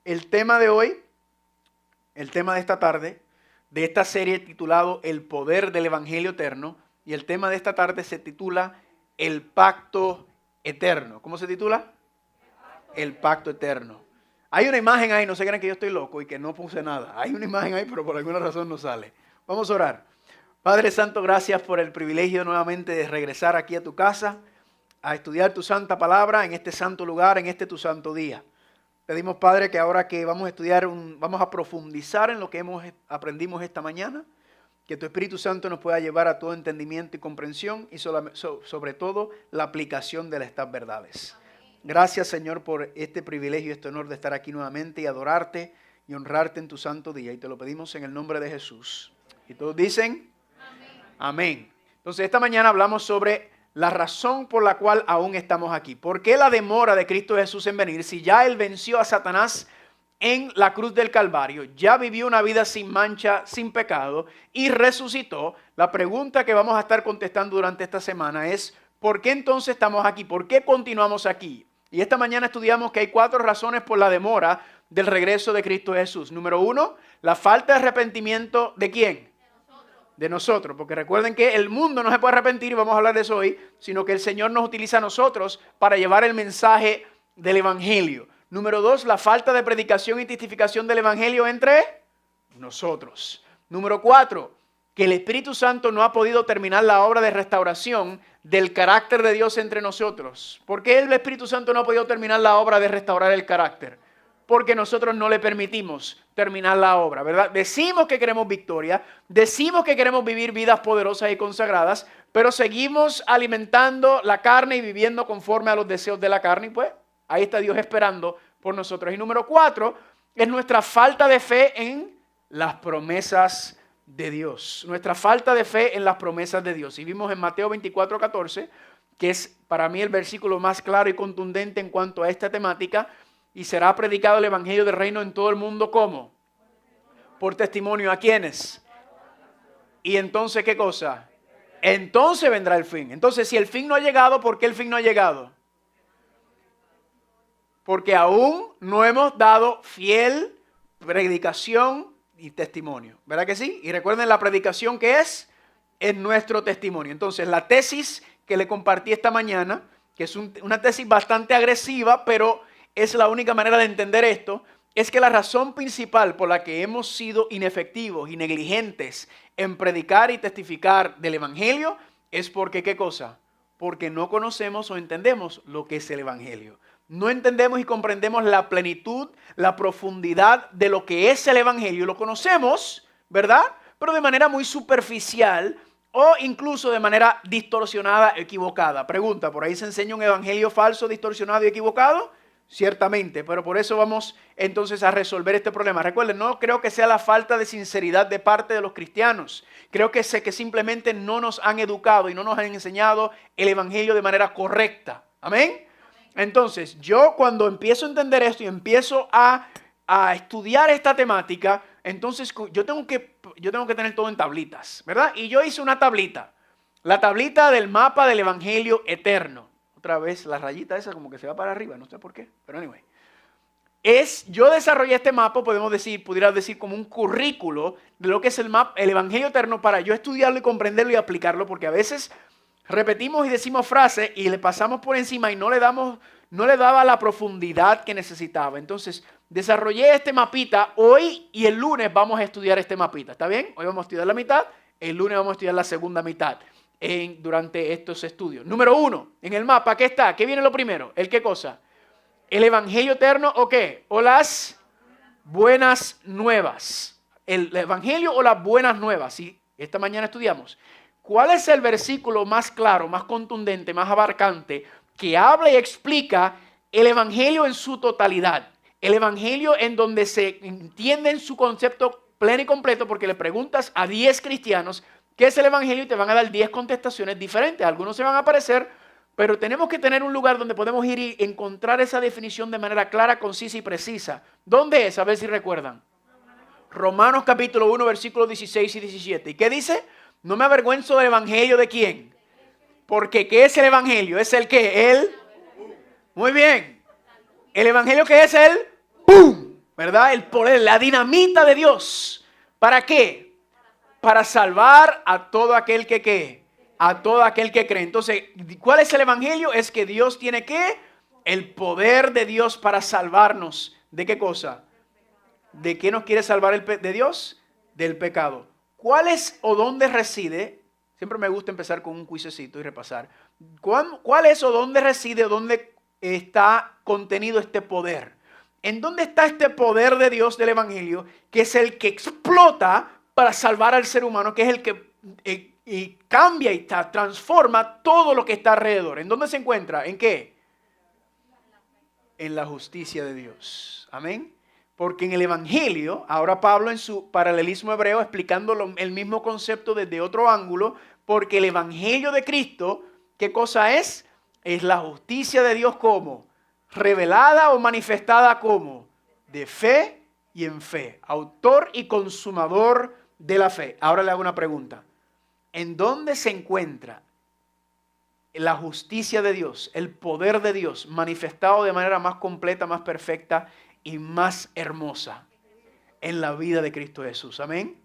El tema de hoy, el tema de esta tarde, de esta serie titulado El Poder del Evangelio Eterno, y el tema de esta tarde se titula El Pacto Eterno. ¿Cómo se titula? El Pacto Eterno. Hay una imagen ahí, no se crean que yo estoy loco y que no puse nada. Hay una imagen ahí, pero por alguna razón no sale. Vamos a orar. Padre Santo, gracias por el privilegio nuevamente de regresar aquí a tu casa, a estudiar tu santa palabra en este santo lugar, en este tu santo día. Pedimos, Padre, que ahora que vamos a estudiar, vamos a profundizar en lo que aprendimos esta mañana, que tu Espíritu Santo nos pueda llevar a todo entendimiento y comprensión y sobre todo la aplicación de estas verdades. Gracias, Señor, por este privilegio y este honor de estar aquí nuevamente y adorarte y honrarte en tu santo día. Y te lo pedimos en el nombre de Jesús. Y todos dicen, amén. Amén. Entonces, esta mañana hablamos sobre la razón por la cual aún estamos aquí. ¿Por qué la demora de Cristo Jesús en venir si ya Él venció a Satanás en la cruz del Calvario, ya vivió una vida sin mancha, sin pecado y resucitó? La pregunta que vamos a estar contestando durante esta semana es, ¿por qué entonces estamos aquí? ¿Por qué continuamos aquí? Y esta mañana estudiamos que hay 4 razones por la demora del regreso de Cristo Jesús. Número 1, la falta de arrepentimiento ¿de quién? De nosotros, porque recuerden que el mundo no se puede arrepentir, y vamos a hablar de eso hoy, sino que el Señor nos utiliza a nosotros para llevar el mensaje del Evangelio. Número 2, la falta de predicación y testificación del Evangelio entre nosotros. Número 4, que el Espíritu Santo no ha podido terminar la obra de restauración del carácter de Dios entre nosotros. ¿Por qué el Espíritu Santo no ha podido terminar la obra de restaurar el carácter? Porque nosotros no le permitimos terminar la obra, ¿verdad? Decimos que queremos victoria, decimos que queremos vivir vidas poderosas y consagradas, pero seguimos alimentando la carne y viviendo conforme a los deseos de la carne, y pues ahí está Dios esperando por nosotros. Y número 4 es nuestra falta de fe en las promesas de Dios. Nuestra falta de fe en las promesas de Dios. Y vimos en Mateo 24:14, que es para mí el versículo más claro y contundente en cuanto a esta temática. Y será predicado el evangelio del reino en todo el mundo, ¿cómo? Por testimonio. ¿A quiénes? Y entonces, ¿qué cosa? Entonces vendrá el fin. Entonces, si el fin no ha llegado, ¿por qué el fin no ha llegado? Porque aún no hemos dado fiel predicación y testimonio. ¿Verdad que sí? Y recuerden la predicación que es nuestro testimonio. Entonces, la tesis que le compartí esta mañana, que es una tesis bastante agresiva, pero es la única manera de entender esto, es que la razón principal por la que hemos sido inefectivos y negligentes en predicar y testificar del Evangelio es porque, ¿qué cosa? Porque no conocemos o entendemos lo que es el Evangelio. No entendemos y comprendemos la plenitud, la profundidad de lo que es el Evangelio. Lo conocemos, ¿verdad? Pero de manera muy superficial o incluso de manera distorsionada, equivocada. Pregunta, ¿por ahí se enseña un evangelio falso, distorsionado y equivocado? Ciertamente, pero por eso vamos entonces a resolver este problema. Recuerden, no creo que sea la falta de sinceridad de parte de los cristianos. Creo que simplemente no nos han educado y no nos han enseñado el evangelio de manera correcta. ¿Amén? Entonces, yo cuando empiezo a entender esto y empiezo a estudiar esta temática, entonces yo tengo que tener todo en tablitas, ¿verdad? Y yo hice una tablita, la tablita del mapa del evangelio eterno. Otra vez la rayita esa como que se va para arriba, no sé por qué, pero anyway. Yo desarrollé este mapa, pudiera decir como un currículo de lo que es el evangelio eterno para yo estudiarlo y comprenderlo y aplicarlo, porque a veces repetimos y decimos frases y le pasamos por encima y no le daba la profundidad que necesitaba. Entonces, desarrollé este mapita. Hoy y el lunes vamos a estudiar este mapita. ¿Está bien? Hoy vamos a estudiar la mitad, el lunes vamos a estudiar la segunda mitad durante estos estudios. Número 1, en el mapa, ¿qué está? ¿Qué viene lo primero? ¿El qué cosa? ¿El evangelio eterno o qué? ¿O las buenas nuevas? ¿El evangelio o las buenas nuevas? Sí, esta mañana estudiamos. ¿Cuál es el versículo más claro, más contundente, más abarcante que habla y explica el evangelio en su totalidad? El evangelio en donde se entiende en su concepto pleno y completo, porque le preguntas a 10 cristianos qué es el evangelio y te van a dar 10 contestaciones diferentes. Algunos se van a parecer, pero tenemos que tener un lugar donde podemos ir y encontrar esa definición de manera clara, concisa y precisa. ¿Dónde es? A ver si recuerdan. Romanos capítulo 1, versículos 16 y 17. ¿Y qué dice? No me avergüenzo del evangelio de quién. Porque ¿qué es el evangelio? ¿Es el qué? Muy bien. ¿El evangelio qué es? El ¡pum! ¿verdad? El poder, la dinamita de Dios. ¿Para qué? Para salvar a todo aquel que ¿qué? A todo aquel que cree. Entonces, ¿cuál es el evangelio? Es que Dios tiene ¿qué? El poder de Dios para salvarnos. ¿De qué cosa? ¿De qué nos quiere salvar de Dios? Del pecado. ¿Cuál es o dónde reside? Siempre me gusta empezar con un cuisecito y repasar. ¿Cuál es o dónde reside o dónde está contenido este poder? ¿En dónde está este poder de Dios del evangelio? Que es el que explota para salvar al ser humano, que es el que y cambia y transforma todo lo que está alrededor. ¿En dónde se encuentra? ¿En qué? En la justicia de Dios. Amén. Porque en el evangelio, ahora Pablo en su paralelismo hebreo explicando el mismo concepto desde otro ángulo, porque el evangelio de Cristo, ¿qué cosa es? Es la justicia de Dios como revelada o manifestada como de fe y en fe, autor y consumador de la fe. Ahora le hago una pregunta. ¿En dónde se encuentra la justicia de Dios, el poder de Dios manifestado de manera más completa, más perfecta y más hermosa? En la vida de Cristo Jesús? Amén.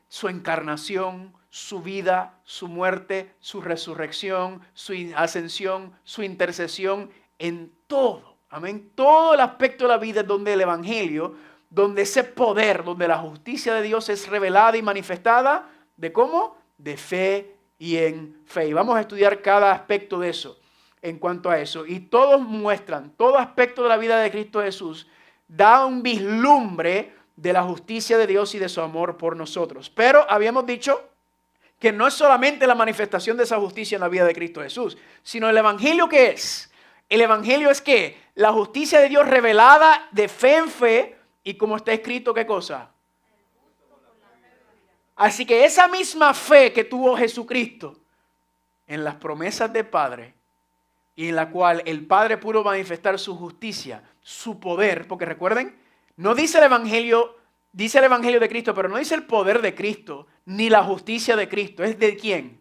Su encarnación, su vida, su muerte, su resurrección, su ascensión, su intercesión, en todo. Amén. Todo el aspecto de la vida es donde el evangelio, donde ese poder, donde la justicia de Dios es revelada y manifestada. ¿De cómo? De fe y en fe. Y vamos a estudiar cada aspecto de eso, en cuanto a eso. Y todos muestran, todo aspecto de la vida de Cristo Jesús da un vislumbre de la justicia de Dios y de su amor por nosotros. Pero habíamos dicho que no es solamente la manifestación de esa justicia en la vida de Cristo Jesús, sino el evangelio. ¿Qué es? El evangelio es que la justicia de Dios revelada de fe en fe, y como está escrito, ¿qué cosa? Así que esa misma fe que tuvo Jesucristo en las promesas del Padre, y en la cual el Padre pudo manifestar su justicia, su poder, porque recuerden, no dice el Evangelio de Cristo, pero no dice el poder de Cristo, ni la justicia de Cristo. ¿Es de quién?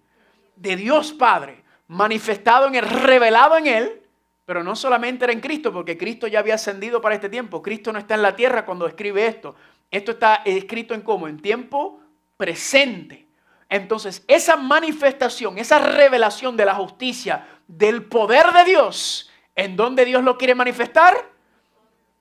De Dios Padre, manifestado en Él, revelado en Él, pero no solamente era en Cristo, porque Cristo ya había ascendido para este tiempo. Cristo no está en la tierra cuando escribe esto. Esto está escrito en ¿cómo? En tiempo presente. Entonces, esa manifestación, esa revelación de la justicia, del poder de Dios, ¿en dónde Dios lo quiere manifestar?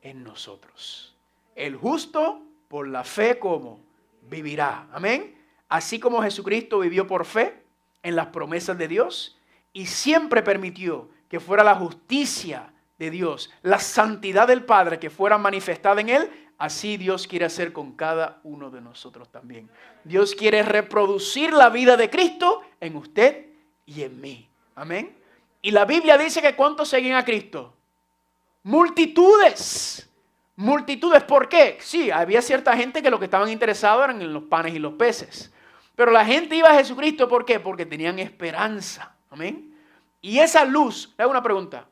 En nosotros. El justo por la fe, ¿cómo? Vivirá. Amén. Así como Jesucristo vivió por fe en las promesas de Dios y siempre permitió que fuera la justicia de Dios, la santidad del Padre que fuera manifestada en Él, así Dios quiere hacer con cada uno de nosotros también. Dios quiere reproducir la vida de Cristo en usted y en mí. Amén. Y la Biblia dice que ¿cuántos siguen a Cristo? Multitudes. Multitudes. ¿Por qué? Sí, había cierta gente que lo que estaban interesados eran en los panes y los peces. Pero la gente iba a Jesucristo, ¿por qué? Porque tenían esperanza. Amén. Y esa luz, le hago una pregunta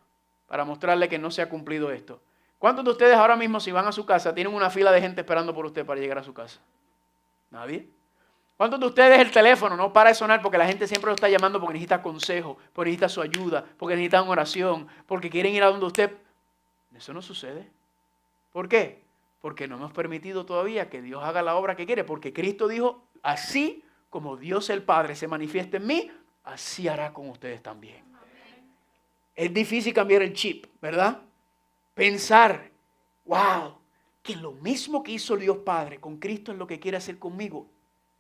para mostrarle que no se ha cumplido esto. ¿Cuántos de ustedes ahora mismo, si van a su casa, tienen una fila de gente esperando por usted para llegar a su casa? ¿Nadie? ¿Cuántos de ustedes el teléfono no para de sonar porque la gente siempre lo está llamando porque necesita consejo, porque necesita su ayuda, porque necesitan oración, porque quieren ir a donde usted? Eso no sucede. ¿Por qué? Porque no hemos permitido todavía que Dios haga la obra que quiere, porque Cristo dijo, así como Dios el Padre se manifiesta en mí, así hará con ustedes también. Es difícil cambiar el chip, ¿verdad? Pensar, wow, que lo mismo que hizo Dios Padre con Cristo es lo que quiere hacer conmigo.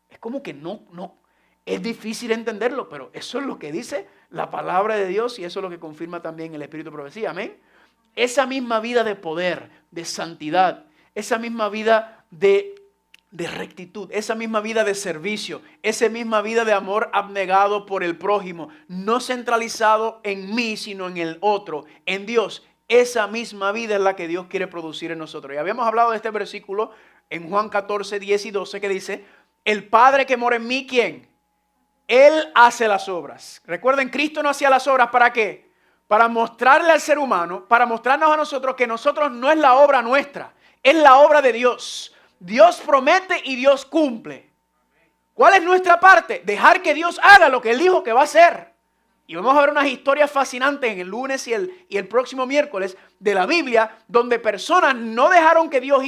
Es como que no, es difícil entenderlo, pero eso es lo que dice la palabra de Dios y eso es lo que confirma también el Espíritu de Profecía, amén. Esa misma vida de poder, de santidad, esa misma vida de rectitud, esa misma vida de servicio, esa misma vida de amor abnegado por el prójimo, no centralizado en mí, sino en el otro, en Dios. Esa misma vida es la que Dios quiere producir en nosotros. Y habíamos hablado de este versículo en Juan 14, 10 y 12 que dice, el Padre que mora en mí, ¿quién? Él hace las obras. Recuerden, Cristo no hacía las obras, ¿para qué? Para mostrarle al ser humano, para mostrarnos a nosotros que nosotros no es la obra nuestra, es la obra de Dios. Dios promete y Dios cumple. ¿Cuál es nuestra parte? Dejar que Dios haga lo que Él dijo que va a hacer. Y vamos a ver unas historias fascinantes en el lunes y el próximo miércoles de la Biblia, donde personas no dejaron que Dios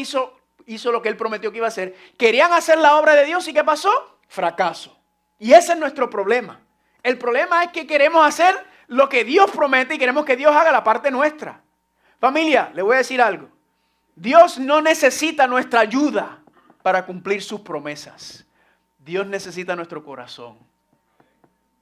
hizo lo que Él prometió que iba a hacer. Querían hacer la obra de Dios y ¿qué pasó? Fracaso. Y ese es nuestro problema. El problema es que queremos hacer lo que Dios promete y queremos que Dios haga la parte nuestra. Familia, le voy a decir algo. Dios no necesita nuestra ayuda para cumplir sus promesas. Dios necesita nuestro corazón.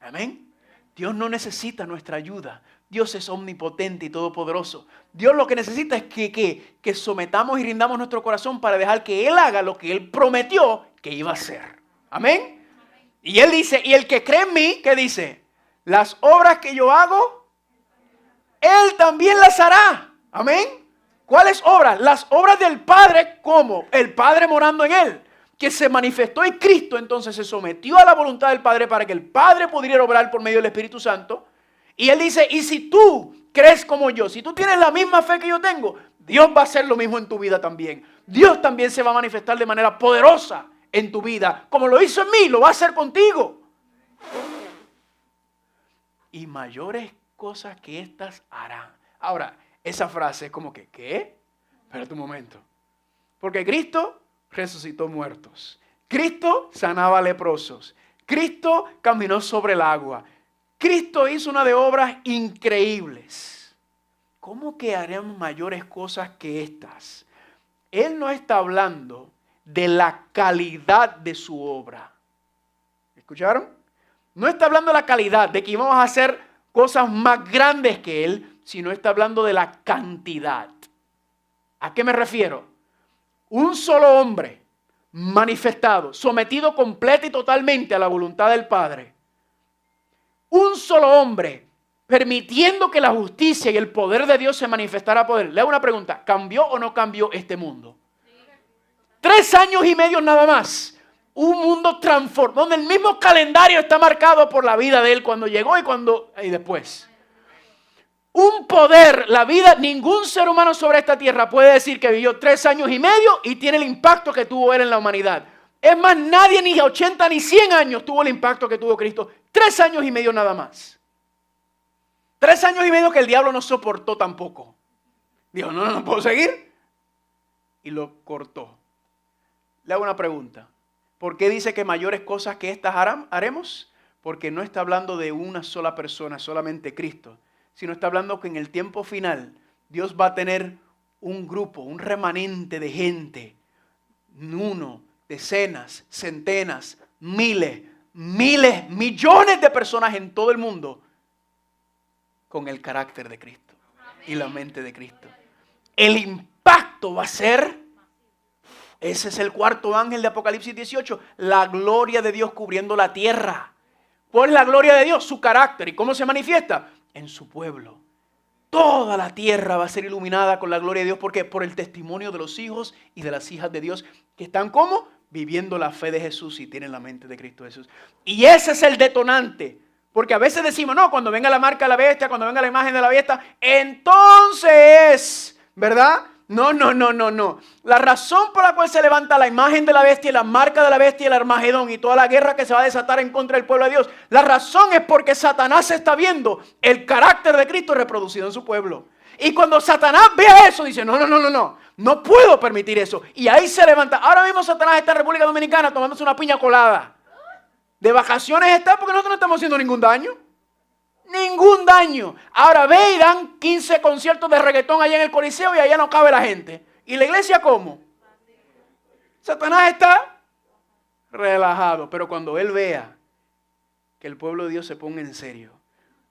Amén. Dios no necesita nuestra ayuda. Dios es omnipotente y todopoderoso. Dios lo que necesita es que sometamos y rindamos nuestro corazón para dejar que Él haga lo que Él prometió que iba a hacer. Amén. Y Él dice, y el que cree en mí, ¿qué dice? Las obras que yo hago, Él también las hará. Amén. ¿Cuáles obras? Las obras del Padre, ¿cómo? El Padre morando en Él, que se manifestó en Cristo, entonces se sometió a la voluntad del Padre para que el Padre pudiera obrar por medio del Espíritu Santo. Y Él dice, y si tú crees como yo, si tú tienes la misma fe que yo tengo, Dios va a hacer lo mismo en tu vida también. Dios también se va a manifestar de manera poderosa en tu vida. Como lo hizo en mí, lo va a hacer contigo. Y mayores cosas que estas harán. Ahora, esa frase es como que, ¿qué? Espérate un momento. Porque Cristo resucitó muertos. Cristo sanaba leprosos. Cristo caminó sobre el agua. Cristo hizo una de obras increíbles. ¿Cómo que haremos mayores cosas que estas? Él no está hablando de la calidad de su obra. ¿Escucharon? No está hablando de la calidad, de que íbamos a hacer cosas más grandes que Él, sino está hablando de la cantidad. ¿A qué me refiero? Un solo hombre manifestado, sometido completa y totalmente a la voluntad del Padre. Un solo hombre permitiendo que la justicia y el poder de Dios se manifestara a poder. Le hago una pregunta, ¿cambió o no cambió este mundo? 3 años y medio nada más. Un mundo transformado, donde el mismo calendario está marcado por la vida de Él cuando llegó y después. Un poder, la vida, ningún ser humano sobre esta tierra puede decir que vivió 3 años y medio y tiene el impacto que tuvo Él en la humanidad. Es más, nadie ni 80 ni 100 años tuvo el impacto que tuvo Cristo. 3 años y medio nada más. 3 años y medio que el diablo no soportó tampoco. Dijo, no puedo seguir. Y lo cortó. Le hago una pregunta. ¿Por qué dice que mayores cosas que estas haremos? Porque no está hablando de una sola persona, solamente Cristo. Sino está hablando que en el tiempo final Dios va a tener un grupo, un remanente de gente. Uno, decenas, centenas, miles, millones de personas en todo el mundo con el carácter de Cristo y la mente de Cristo. El impacto va a ser, ese es el cuarto ángel de Apocalipsis 18, la gloria de Dios cubriendo la tierra. ¿Cuál es la gloria de Dios? Su carácter. ¿Y cómo se manifiesta? En su pueblo. Toda la tierra va a ser iluminada con la gloria de Dios. ¿Por qué? Por el testimonio de los hijos y de las hijas de Dios que están ¿cómo? Viviendo la fe de Jesús y tienen la mente de Cristo Jesús. Y ese es el detonante. Porque a veces decimos, no, cuando venga la marca de la bestia, cuando venga la imagen de la bestia, entonces, ¿verdad? No. La razón por la cual se levanta la imagen de la bestia y la marca de la bestia y el Armagedón y toda la guerra que se va a desatar en contra del pueblo de Dios, la razón es porque Satanás está viendo el carácter de Cristo reproducido en su pueblo. Y cuando Satanás vea eso, dice, no puedo permitir eso. Y ahí se levanta. Ahora mismo Satanás está en República Dominicana tomándose una piña colada. De vacaciones está porque nosotros no estamos haciendo ningún daño. Ningún daño. Ahora ve y dan 15 conciertos de reggaetón allá en el Coliseo y allá no cabe la gente. ¿Y la iglesia cómo? Satanás está relajado. Pero cuando él vea que el pueblo de Dios se ponga en serio,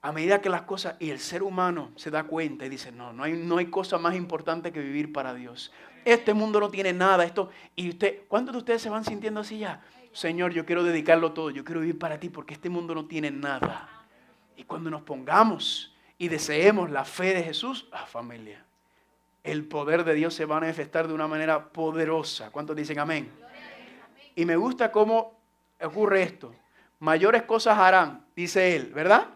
a medida que las cosas y el ser humano se da cuenta y dice, no hay cosa más importante que vivir para Dios. Este mundo no tiene nada. Y ¿cuántos de ustedes se van sintiendo así ya? Señor, yo quiero dedicarlo todo, yo quiero vivir para ti porque este mundo no tiene nada. Y cuando nos pongamos y deseemos la fe de Jesús, familia, el poder de Dios se va a manifestar de una manera poderosa. ¿Cuántos dicen amén? Y me gusta cómo ocurre esto. Mayores cosas harán, dice él, ¿verdad?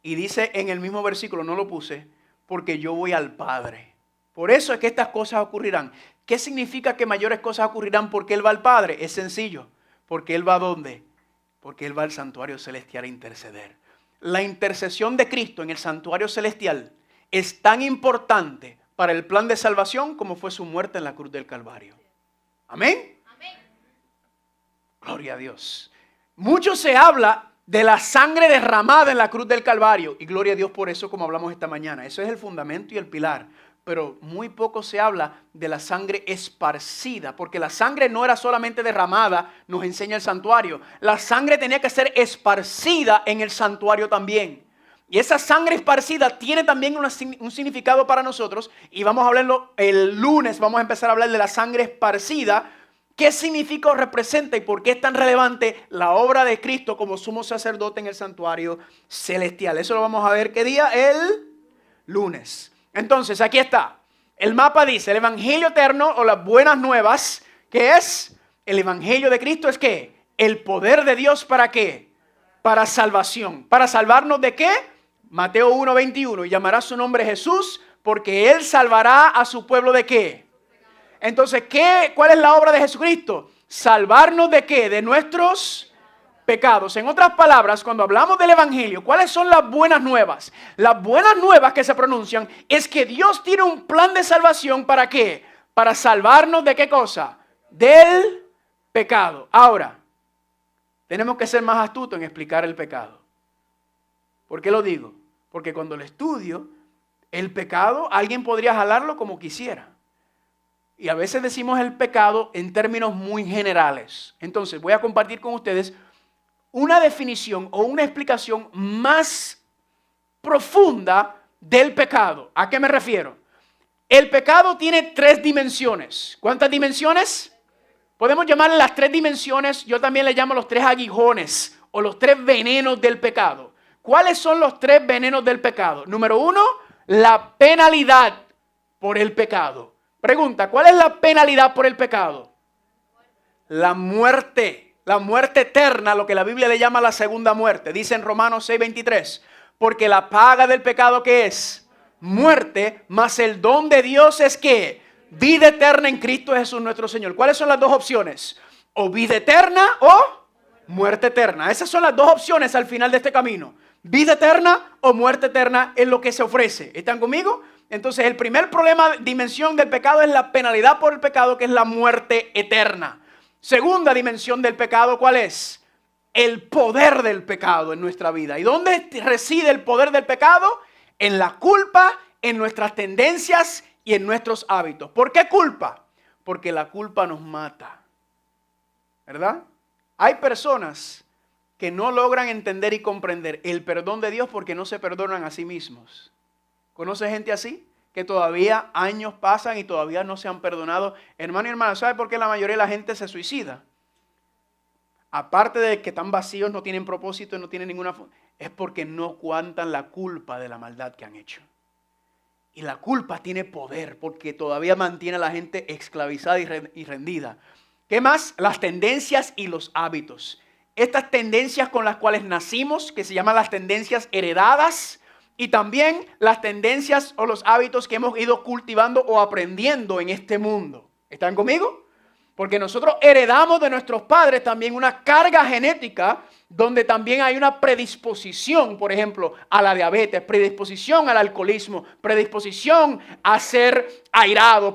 Y dice en el mismo versículo, no lo puse, porque yo voy al Padre. Por eso es que estas cosas ocurrirán. ¿Qué significa que mayores cosas ocurrirán porque Él va al Padre? Es sencillo. Porque Él va ¿a dónde? Porque Él va al santuario celestial a interceder. La intercesión de Cristo en el santuario celestial es tan importante para el plan de salvación como fue su muerte en la cruz del Calvario. Amén. Gloria a Dios. Mucho se habla de la sangre derramada en la cruz del Calvario. Y gloria a Dios por eso, como hablamos esta mañana. Eso es el fundamento y el pilar. Pero muy poco se habla de la sangre esparcida. Porque la sangre no era solamente derramada, nos enseña el santuario. La sangre tenía que ser esparcida en el santuario también. Y esa sangre esparcida tiene también un significado para nosotros. Y vamos a hablarlo el lunes. Vamos a empezar a hablar de la sangre esparcida. ¿Qué significa o representa y por qué es tan relevante la obra de Cristo como sumo sacerdote en el santuario celestial? Eso lo vamos a ver, ¿qué día? El lunes. Entonces, aquí está. El mapa dice, el evangelio eterno o las buenas nuevas, ¿qué es? El evangelio de Cristo es ¿qué? El poder de Dios, ¿para qué? Para salvación. ¿Para salvarnos de qué? Mateo 1:21. Y llamará su nombre Jesús, porque Él salvará a su pueblo ¿de qué? Entonces, ¿cuál es la obra de Jesucristo? ¿Salvarnos de qué? De nuestros pecados. En otras palabras, cuando hablamos del evangelio, ¿cuáles son las buenas nuevas? Las buenas nuevas que se pronuncian es que Dios tiene un plan de salvación, ¿para qué? Para salvarnos de qué cosa? Del pecado. Ahora, tenemos que ser más astutos en explicar el pecado. ¿Por qué lo digo? Porque cuando lo estudio, el pecado, alguien podría jalarlo como quisiera. Y a veces decimos el pecado en términos muy generales. Entonces voy a compartir con ustedes una definición o una explicación más profunda del pecado. ¿A qué me refiero? El pecado tiene 3 dimensiones. ¿Cuántas dimensiones? Podemos llamarle las 3 dimensiones. Yo también le llamo los 3 aguijones o los 3 venenos del pecado. ¿Cuáles son los 3 venenos del pecado? Número 1, la penalidad por el pecado. Pregunta, ¿cuál es la penalidad por el pecado? La muerte eterna, lo que la Biblia le llama la segunda muerte. Dice en Romanos 6:23, porque la paga del pecado ¿qué es? Muerte, mas el don de Dios es ¿qué? Vida eterna en Cristo Jesús nuestro Señor. ¿Cuáles son las 2 opciones? O vida eterna o muerte eterna. Esas son las 2 opciones al final de este camino. Vida eterna o muerte eterna es lo que se ofrece. ¿Están conmigo? Entonces el primer dimensión del pecado es la penalidad por el pecado, que es la muerte eterna. Segunda dimensión del pecado, ¿cuál es? El poder del pecado en nuestra vida. ¿Y dónde reside el poder del pecado? En la culpa, en nuestras tendencias y en nuestros hábitos. ¿Por qué culpa? Porque la culpa nos mata. ¿Verdad? Hay personas que no logran entender y comprender el perdón de Dios porque no se perdonan a sí mismos. ¿Conoce gente así? Que todavía años pasan y todavía no se han perdonado. Hermano y hermana, ¿sabe por qué la mayoría de la gente se suicida? Aparte de que están vacíos, no tienen propósito, no tienen ninguna... Es porque no aguantan la culpa de la maldad que han hecho. Y la culpa tiene poder porque todavía mantiene a la gente esclavizada y rendida. ¿Qué más? Las tendencias y los hábitos. Estas tendencias con las cuales nacimos, que se llaman las tendencias heredadas, y también las tendencias o los hábitos que hemos ido cultivando o aprendiendo en este mundo. ¿Están conmigo? Porque nosotros heredamos de nuestros padres también una carga genética donde también hay una predisposición, por ejemplo, a la diabetes, predisposición al alcoholismo, predisposición a ser airado,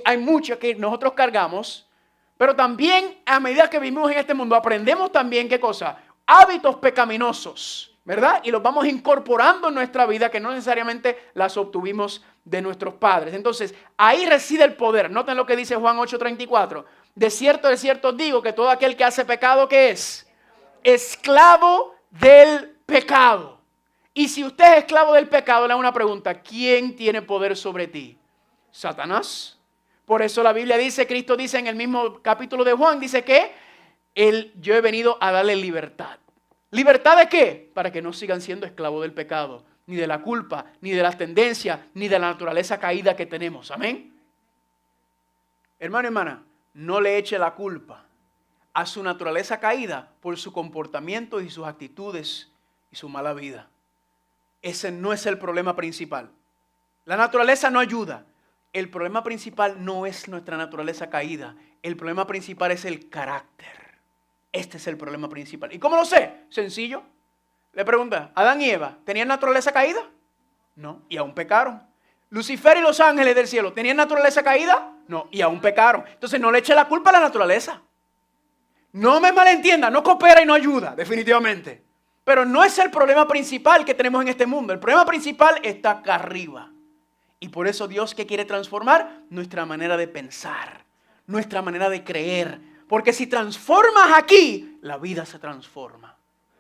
hay muchas que nosotros cargamos, pero también a medida que vivimos en este mundo aprendemos también, ¿qué cosa? Hábitos pecaminosos. ¿Verdad? Y los vamos incorporando en nuestra vida que no necesariamente las obtuvimos de nuestros padres. Entonces, ahí reside el poder. Noten lo que dice Juan 8:34. De cierto digo que todo aquel que hace pecado, ¿qué es? Esclavo del pecado. Y si usted es esclavo del pecado, le hago una pregunta. ¿Quién tiene poder sobre ti? ¿Satanás? Por eso la Biblia dice, Cristo dice en el mismo capítulo de Juan, dice que yo he venido a darle libertad. ¿Libertad de qué? Para que no sigan siendo esclavos del pecado, ni de la culpa, ni de las tendencias, ni de la naturaleza caída que tenemos. Amén. Hermano y hermana, no le eche la culpa a su naturaleza caída por su comportamiento y sus actitudes y su mala vida. Ese no es el problema principal. La naturaleza no ayuda. El problema principal no es nuestra naturaleza caída. El problema principal es el carácter. Este es el problema principal. ¿Y cómo lo sé? Sencillo. Le pregunta, ¿Adán y Eva tenían naturaleza caída? No, y aún pecaron. Lucifer y los ángeles del cielo, ¿tenían naturaleza caída? No, y aún pecaron. Entonces no le eche la culpa a la naturaleza. No me malentienda, no coopera y no ayuda, definitivamente. Pero no es el problema principal que tenemos en este mundo. El problema principal está acá arriba. Y por eso Dios, ¿qué quiere transformar? Nuestra manera de pensar, nuestra manera de creer. Porque si transformas aquí, la vida se transforma.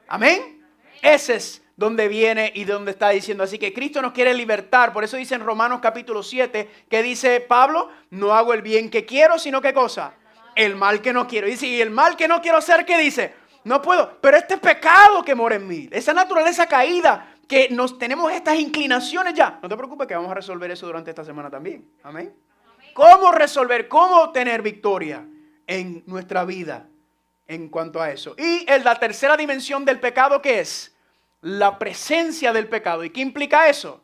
¿Amén? Ese es donde viene y donde está diciendo. Así que Cristo nos quiere libertar. Por eso dice en Romanos capítulo 7, que dice Pablo, no hago el bien que quiero, sino ¿qué cosa? El mal que no quiero. Y dice, y el mal que no quiero hacer, ¿qué dice? No puedo, pero este pecado que mora en mí, esa naturaleza caída, que nos tenemos estas inclinaciones ya. No te preocupes que vamos a resolver eso durante esta semana también. Amén. ¿Cómo resolver? ¿Cómo obtener victoria en nuestra vida en cuanto a eso? Y la tercera dimensión del pecado, ¿qué es? La presencia del pecado. ¿Y qué implica eso?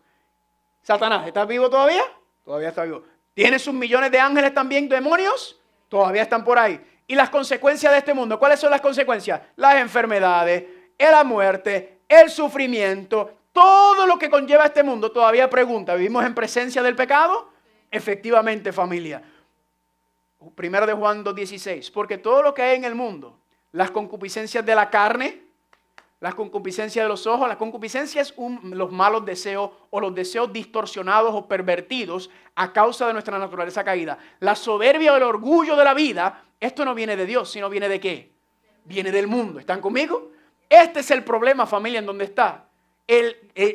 Satanás, ¿estás vivo todavía? Todavía está vivo. ¿Tiene sus millones de ángeles también, demonios? Todavía están por ahí. ¿Y las consecuencias de este mundo? ¿Cuáles son las consecuencias? Las enfermedades, la muerte, el sufrimiento, todo lo que conlleva este mundo. Todavía pregunta, ¿vivimos en presencia del pecado? Efectivamente, familia. Primero de Juan 2:16. Porque todo lo que hay en el mundo, las concupiscencias de la carne, las concupiscencias de los ojos, las concupiscencias los malos deseos o los deseos distorsionados o pervertidos a causa de nuestra naturaleza caída. La soberbia o el orgullo de la vida, esto no viene de Dios, sino viene de ¿qué? Viene del mundo. ¿Están conmigo? Este es el problema, familia, en donde está.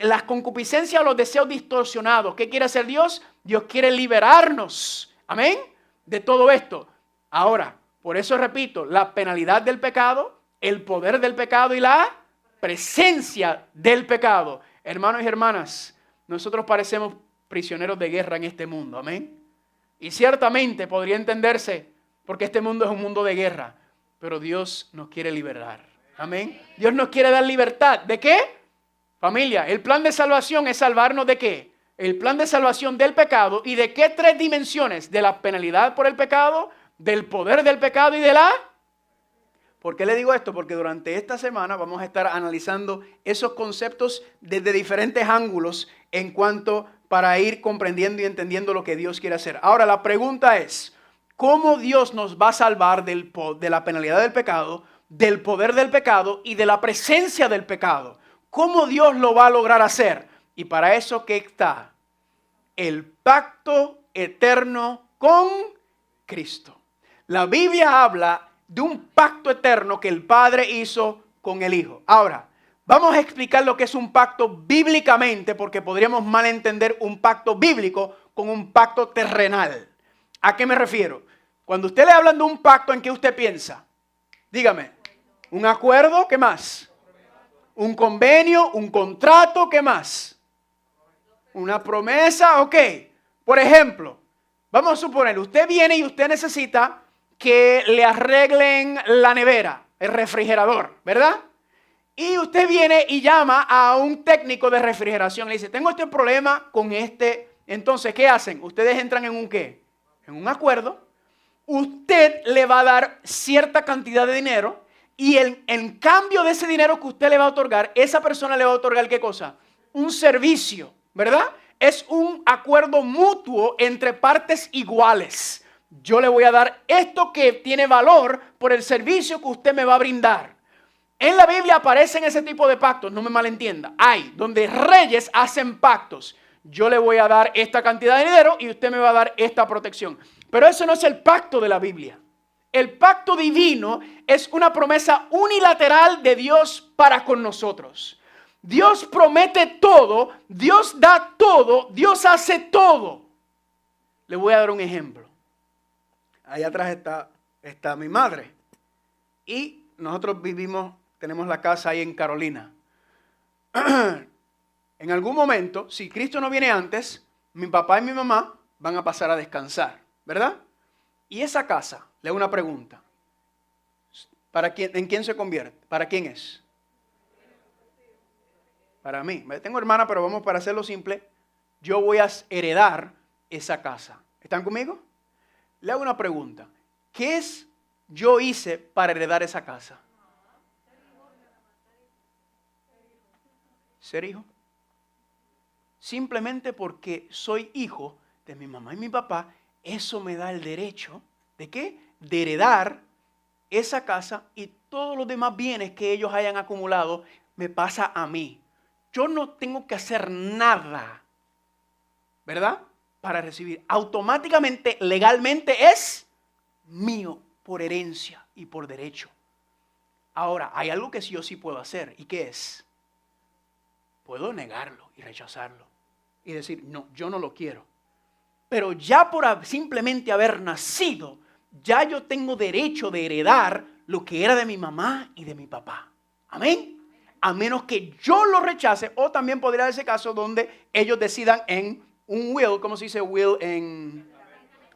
Las concupiscencias o los deseos distorsionados. ¿Qué quiere hacer Dios? Dios quiere liberarnos. Amén. De todo esto. Ahora, por eso repito, la penalidad del pecado, el poder del pecado y la presencia del pecado. Hermanos y hermanas, nosotros parecemos prisioneros de guerra en este mundo. Amén. Y ciertamente podría entenderse porque este mundo es un mundo de guerra. Pero Dios nos quiere liberar. Amén. Dios nos quiere dar libertad. ¿De qué? Familia, el plan de salvación es salvarnos ¿de qué? El plan de salvación del pecado. ¿Y de qué tres dimensiones? De la penalidad por el pecado, del poder del pecado y de la... ¿Por qué le digo esto? Porque durante esta semana vamos a estar analizando esos conceptos desde diferentes ángulos en cuanto para ir comprendiendo y entendiendo lo que Dios quiere hacer. Ahora la pregunta es, ¿cómo Dios nos va a salvar de la penalidad del pecado, del poder del pecado y de la presencia del pecado? ¿Cómo Dios lo va a lograr hacer? Y para eso, ¿qué está? El pacto eterno con Cristo. La Biblia habla de un pacto eterno que el Padre hizo con el Hijo. Ahora, vamos a explicar lo que es un pacto bíblicamente, porque podríamos malentender un pacto bíblico con un pacto terrenal. ¿A qué me refiero? Cuando usted le hablan de un pacto, ¿en qué usted piensa? Dígame. ¿Un acuerdo? ¿Qué más? ¿Un convenio? ¿Un contrato? ¿Qué más? ¿Una promesa? Ok. Por ejemplo, vamos a suponer, usted viene y usted necesita que le arreglen la nevera, el refrigerador, ¿verdad? Y usted viene y llama a un técnico de refrigeración. Le dice, tengo este problema con este. Entonces, ¿qué hacen? Ustedes entran en un ¿qué? En un acuerdo. Usted le va a dar cierta cantidad de dinero y en cambio de ese dinero que usted le va a otorgar, esa persona le va a otorgar ¿qué cosa? Un servicio, ¿verdad? Es un acuerdo mutuo entre partes iguales. Yo le voy a dar esto que tiene valor por el servicio que usted me va a brindar. En la Biblia aparecen ese tipo de pactos, no me malentienda. Hay donde reyes hacen pactos. Yo le voy a dar esta cantidad de dinero y usted me va a dar esta protección. Pero eso no es el pacto de la Biblia. El pacto divino es una promesa unilateral de Dios para con nosotros. Dios promete todo, Dios da todo, Dios hace todo. Le voy a dar un ejemplo. Allá atrás está mi madre. Y nosotros tenemos la casa ahí en Carolina. En algún momento, si Cristo no viene antes, mi papá y mi mamá van a pasar a descansar, ¿verdad? Y esa casa, le hago una pregunta. ¿En quién se convierte? ¿Para quién es? Para mí. Tengo hermana, pero vamos para hacerlo simple. Yo voy a heredar esa casa. ¿Están conmigo? Le hago una pregunta. ¿Qué yo hice para heredar esa casa? Ser hijo. simplemente porque soy hijo de mi mamá y mi papá, eso me da el derecho, ¿de qué? De heredar esa casa y todos los demás bienes que ellos hayan acumulado, me pasa a mí. Yo no tengo que hacer nada, ¿verdad? Para recibir. Automáticamente, legalmente es mío por herencia y por derecho. Ahora, hay algo que yo sí puedo hacer. ¿Y qué es? Puedo negarlo y rechazarlo. Y decir, no, yo no lo quiero. Pero ya por simplemente haber nacido, ya yo tengo derecho de heredar lo que era de mi mamá y de mi papá. Amén. A menos que yo lo rechace, o también podría ser ese caso donde ellos decidan en un will, ¿cómo se dice will? En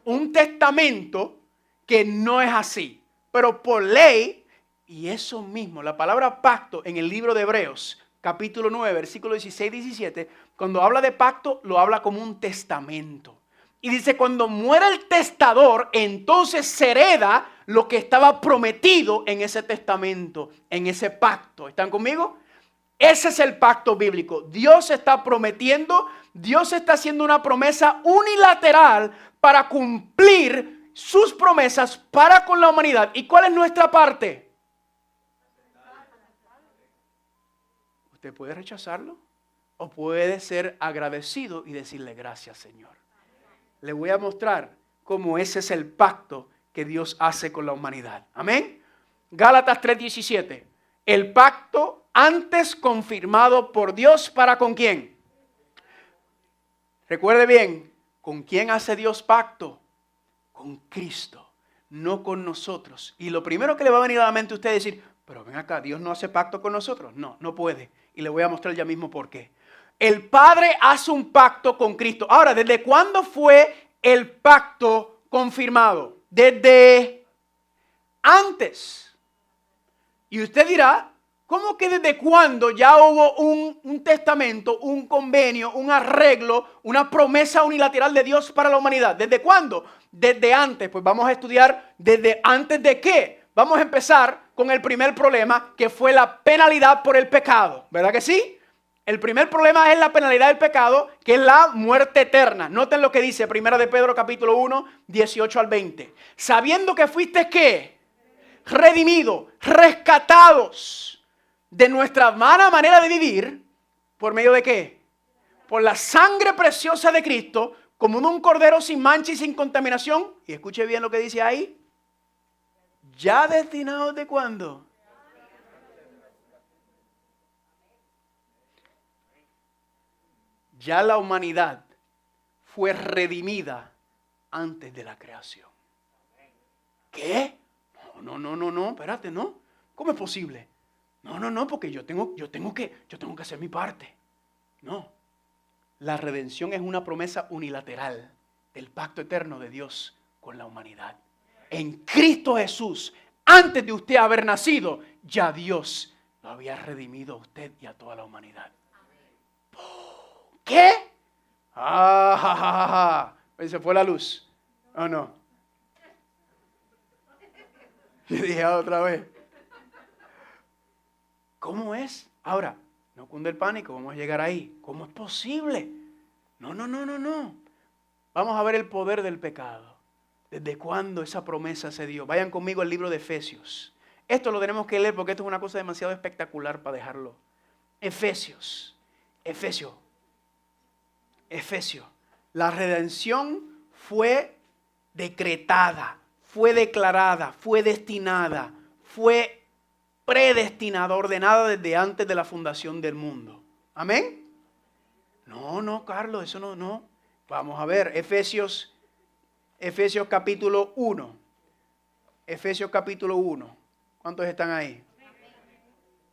un testamento que no es así. Pero por ley, y eso mismo, la palabra pacto en el libro de Hebreos, capítulo 9, versículo 16 y 17, cuando habla de pacto, lo habla como un testamento. Y dice, cuando muera el testador, entonces se hereda lo que estaba prometido en ese testamento, en ese pacto. ¿Están conmigo? Ese es el pacto bíblico. Dios está prometiendo, Dios está haciendo una promesa unilateral para cumplir sus promesas para con la humanidad. ¿Y cuál es nuestra parte? Usted puede rechazarlo o puede ser agradecido y decirle gracias, Señor. Le voy a mostrar cómo ese es el pacto que Dios hace con la humanidad. Amén. Gálatas 3:17. El pacto antes confirmado por Dios para ¿con quién? Recuerde bien, ¿con quién hace Dios pacto? Con Cristo, no con nosotros. Y lo primero que le va a venir a la mente a usted es decir, pero ven acá, ¿Dios no hace pacto con nosotros? No, no puede. Y le voy a mostrar ya mismo por qué. El Padre hace un pacto con Cristo. Ahora, ¿desde cuándo fue el pacto confirmado? Desde antes. Y usted dirá, ¿cómo que desde cuándo ya hubo un testamento, un convenio, un arreglo, una promesa unilateral de Dios para la humanidad? ¿Desde cuándo? Desde antes. Pues vamos a estudiar desde antes de qué. Vamos a empezar con el primer problema, que fue la penalidad por el pecado. ¿Verdad que sí? El primer problema es la penalidad del pecado, que es la muerte eterna. Noten lo que dice 1 de Pedro capítulo 1, 18 al 20. Sabiendo que fuiste ¿qué? Redimidos, rescatados de nuestra mala manera de vivir, ¿por medio de qué? Por la sangre preciosa de Cristo, como un cordero sin mancha y sin contaminación. Y escuche bien lo que dice ahí. ¿Ya destinados de cuándo? Ya la humanidad fue redimida antes de la creación. ¿Qué? No, espérate, no. ¿Cómo es posible? No, porque yo tengo que hacer mi parte. No. La redención es una promesa unilateral del pacto eterno de Dios con la humanidad. En Cristo Jesús, antes de usted haber nacido, ya Dios lo había redimido a usted y a toda la humanidad. ¿Qué? Se fue la luz. ¿O no? Yo dije otra vez. ¿Cómo es? Ahora, no cunde el pánico, vamos a llegar ahí. ¿Cómo es posible? No. Vamos a ver el poder del pecado. ¿Desde cuándo esa promesa se dio? Vayan conmigo al libro de Efesios. Esto lo tenemos que leer porque esto es una cosa demasiado espectacular para dejarlo. Efesios. La redención fue decretada, fue declarada, fue destinada, fue predestinada, ordenada desde antes de la fundación del mundo. ¿Amén? No, Carlos, eso no. Vamos a ver, Efesios capítulo 1. Efesios capítulo 1. ¿Cuántos están ahí?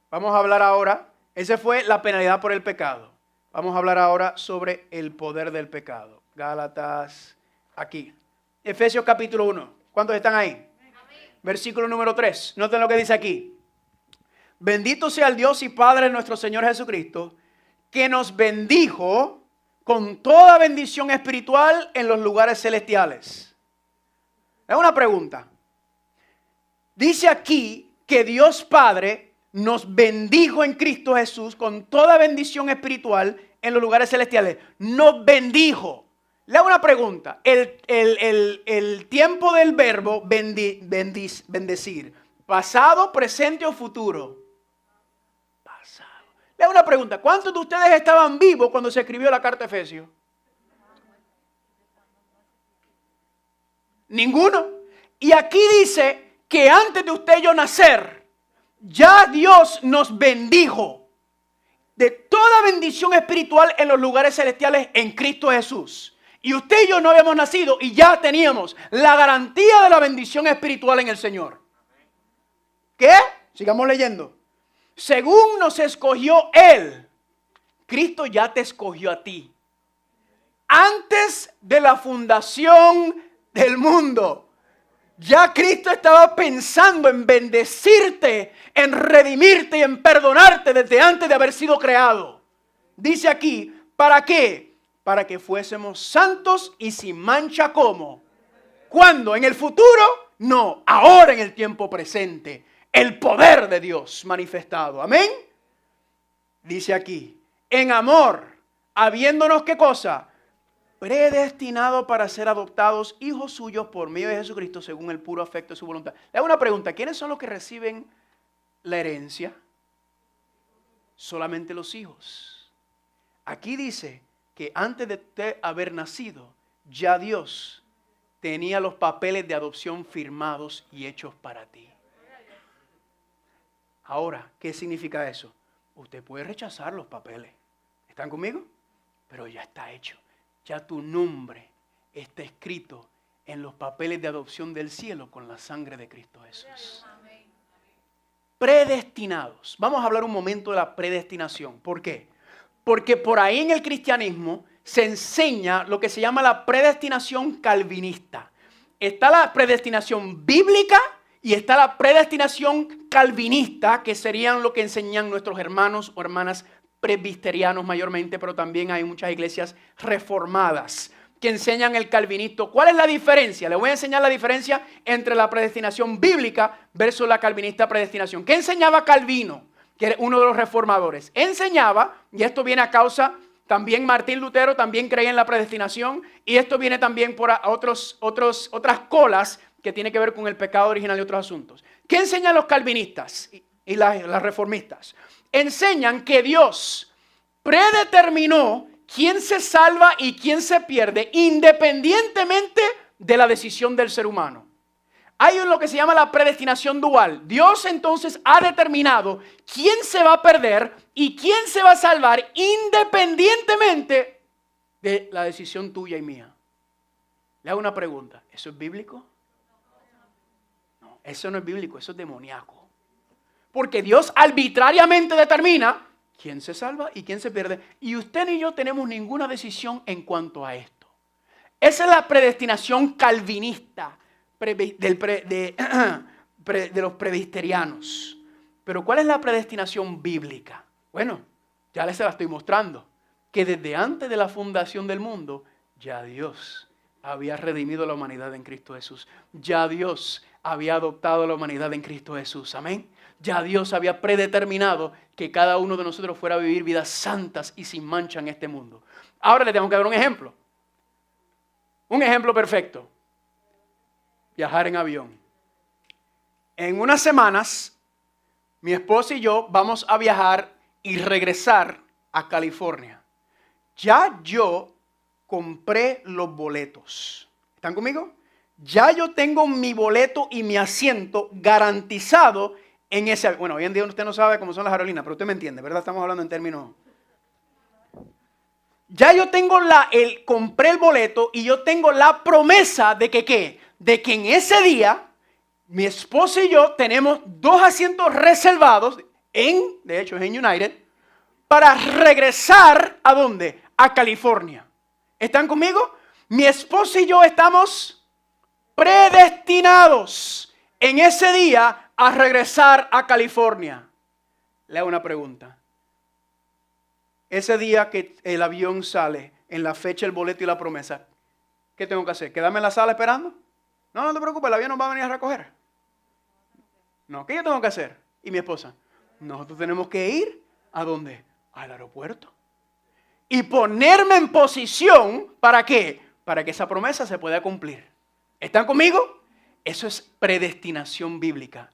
Vamos a hablar ahora. Esa fue la penalidad por el pecado. Vamos a hablar ahora sobre el poder del pecado. Gálatas, aquí. Efesios capítulo 1. ¿Cuántos están ahí? Amén. Versículo número 3. Noten lo que dice aquí. Bendito sea el Dios y Padre de nuestro Señor Jesucristo, que nos bendijo con toda bendición espiritual en los lugares celestiales. Es una pregunta. Dice aquí que Dios Padre nos bendijo en Cristo Jesús con toda bendición espiritual en los lugares celestiales, nos bendijo. Le hago una pregunta. El tiempo del verbo bendecir, pasado, presente o futuro. Pasado. Le hago una pregunta. ¿Cuántos de ustedes estaban vivos cuando se escribió la carta a Efesios? Ninguno. Y aquí dice que antes de usted y yo nacer, ya Dios nos bendijo de toda bendición espiritual en los lugares celestiales en Cristo Jesús. Y usted y yo no habíamos nacido y ya teníamos la garantía de la bendición espiritual en el Señor. ¿Qué? Sigamos leyendo. Según nos escogió Él, Cristo ya te escogió a ti. Antes de la fundación del mundo. Ya Cristo estaba pensando en bendecirte, en redimirte y en perdonarte desde antes de haber sido creado. Dice aquí, ¿para qué? Para que fuésemos santos y sin mancha. ¿Cómo? ¿Cuándo? ¿En el futuro? No, ahora en el tiempo presente. El poder de Dios manifestado. Amén. Dice aquí, en amor, habiéndonos ¿qué cosa? Predestinado para ser adoptados hijos suyos por medio de Jesucristo según el puro afecto de su voluntad. Le hago una pregunta, ¿quiénes son los que reciben la herencia? Solamente los hijos. Aquí dice que antes de usted haber nacido, ya Dios tenía los papeles de adopción firmados y hechos para ti. Ahora, ¿qué significa eso? Usted puede rechazar los papeles. ¿Están conmigo? Pero ya está hecho. Ya tu nombre está escrito en los papeles de adopción del cielo con la sangre de Cristo Jesús. Predestinados. Vamos a hablar un momento de la predestinación. ¿Por qué? Porque por ahí en el cristianismo se enseña lo que se llama la predestinación calvinista. Está la predestinación bíblica y está la predestinación calvinista, que serían lo que enseñan nuestros hermanos o hermanas presbiterianos mayormente, pero también hay muchas iglesias reformadas que enseñan el calvinismo. ¿Cuál es la diferencia? Le voy a enseñar la diferencia entre la predestinación bíblica versus la calvinista predestinación. ¿Qué enseñaba Calvino, que era uno de los reformadores? Enseñaba, y esto viene a causa, también Martín Lutero también creía en la predestinación, y esto viene también por otras colas que tiene que ver con el pecado original y otros asuntos. ¿Qué enseñan los calvinistas y las reformistas? Enseñan que Dios predeterminó quién se salva y quién se pierde independientemente de la decisión del ser humano. Hay lo que se llama la predestinación dual. Dios entonces ha determinado quién se va a perder y quién se va a salvar independientemente de la decisión tuya y mía. Le hago una pregunta. ¿Eso es bíblico? No, eso no es bíblico, eso es demoníaco. Porque Dios arbitrariamente determina quién se salva y quién se pierde. Y usted ni yo tenemos ninguna decisión en cuanto a esto. Esa es la predestinación calvinista de los presbiterianos. Pero ¿cuál es la predestinación bíblica? Bueno, ya les la estoy mostrando. Que desde antes de la fundación del mundo, ya Dios había redimido a la humanidad en Cristo Jesús. Ya Dios había adoptado a la humanidad en Cristo Jesús. Amén. Ya Dios había predeterminado que cada uno de nosotros fuera a vivir vidas santas y sin mancha en este mundo. Ahora le tengo que dar un ejemplo. Un ejemplo perfecto. Viajar en avión. En unas semanas, mi esposa y yo vamos a viajar y regresar a California. Ya yo compré los boletos. ¿Están conmigo? Ya yo tengo mi boleto y mi asiento garantizado en ese avión. Bueno, hoy en día usted no sabe cómo son las aerolíneas, pero usted me entiende, ¿verdad? Estamos hablando en términos. Ya yo tengo compré el boleto y yo tengo la promesa de que ¿qué? De que en ese día mi esposa y yo tenemos 2 asientos reservados de hecho es en United, para regresar ¿a dónde? A California. ¿Están conmigo? Mi esposa y yo estamos predestinados en ese día a regresar a California. Le hago una pregunta. Ese día que el avión sale, en la fecha, el boleto y la promesa, ¿qué tengo que hacer? ¿Quedarme en la sala esperando? No, no te preocupes, el avión nos va a venir a recoger. No, ¿qué yo tengo que hacer? ¿Y mi esposa? Nosotros tenemos que ir, ¿a dónde? Al aeropuerto. y ponerme en posición, ¿para qué? Para que esa promesa se pueda cumplir. ¿Están conmigo? Eso es predestinación bíblica.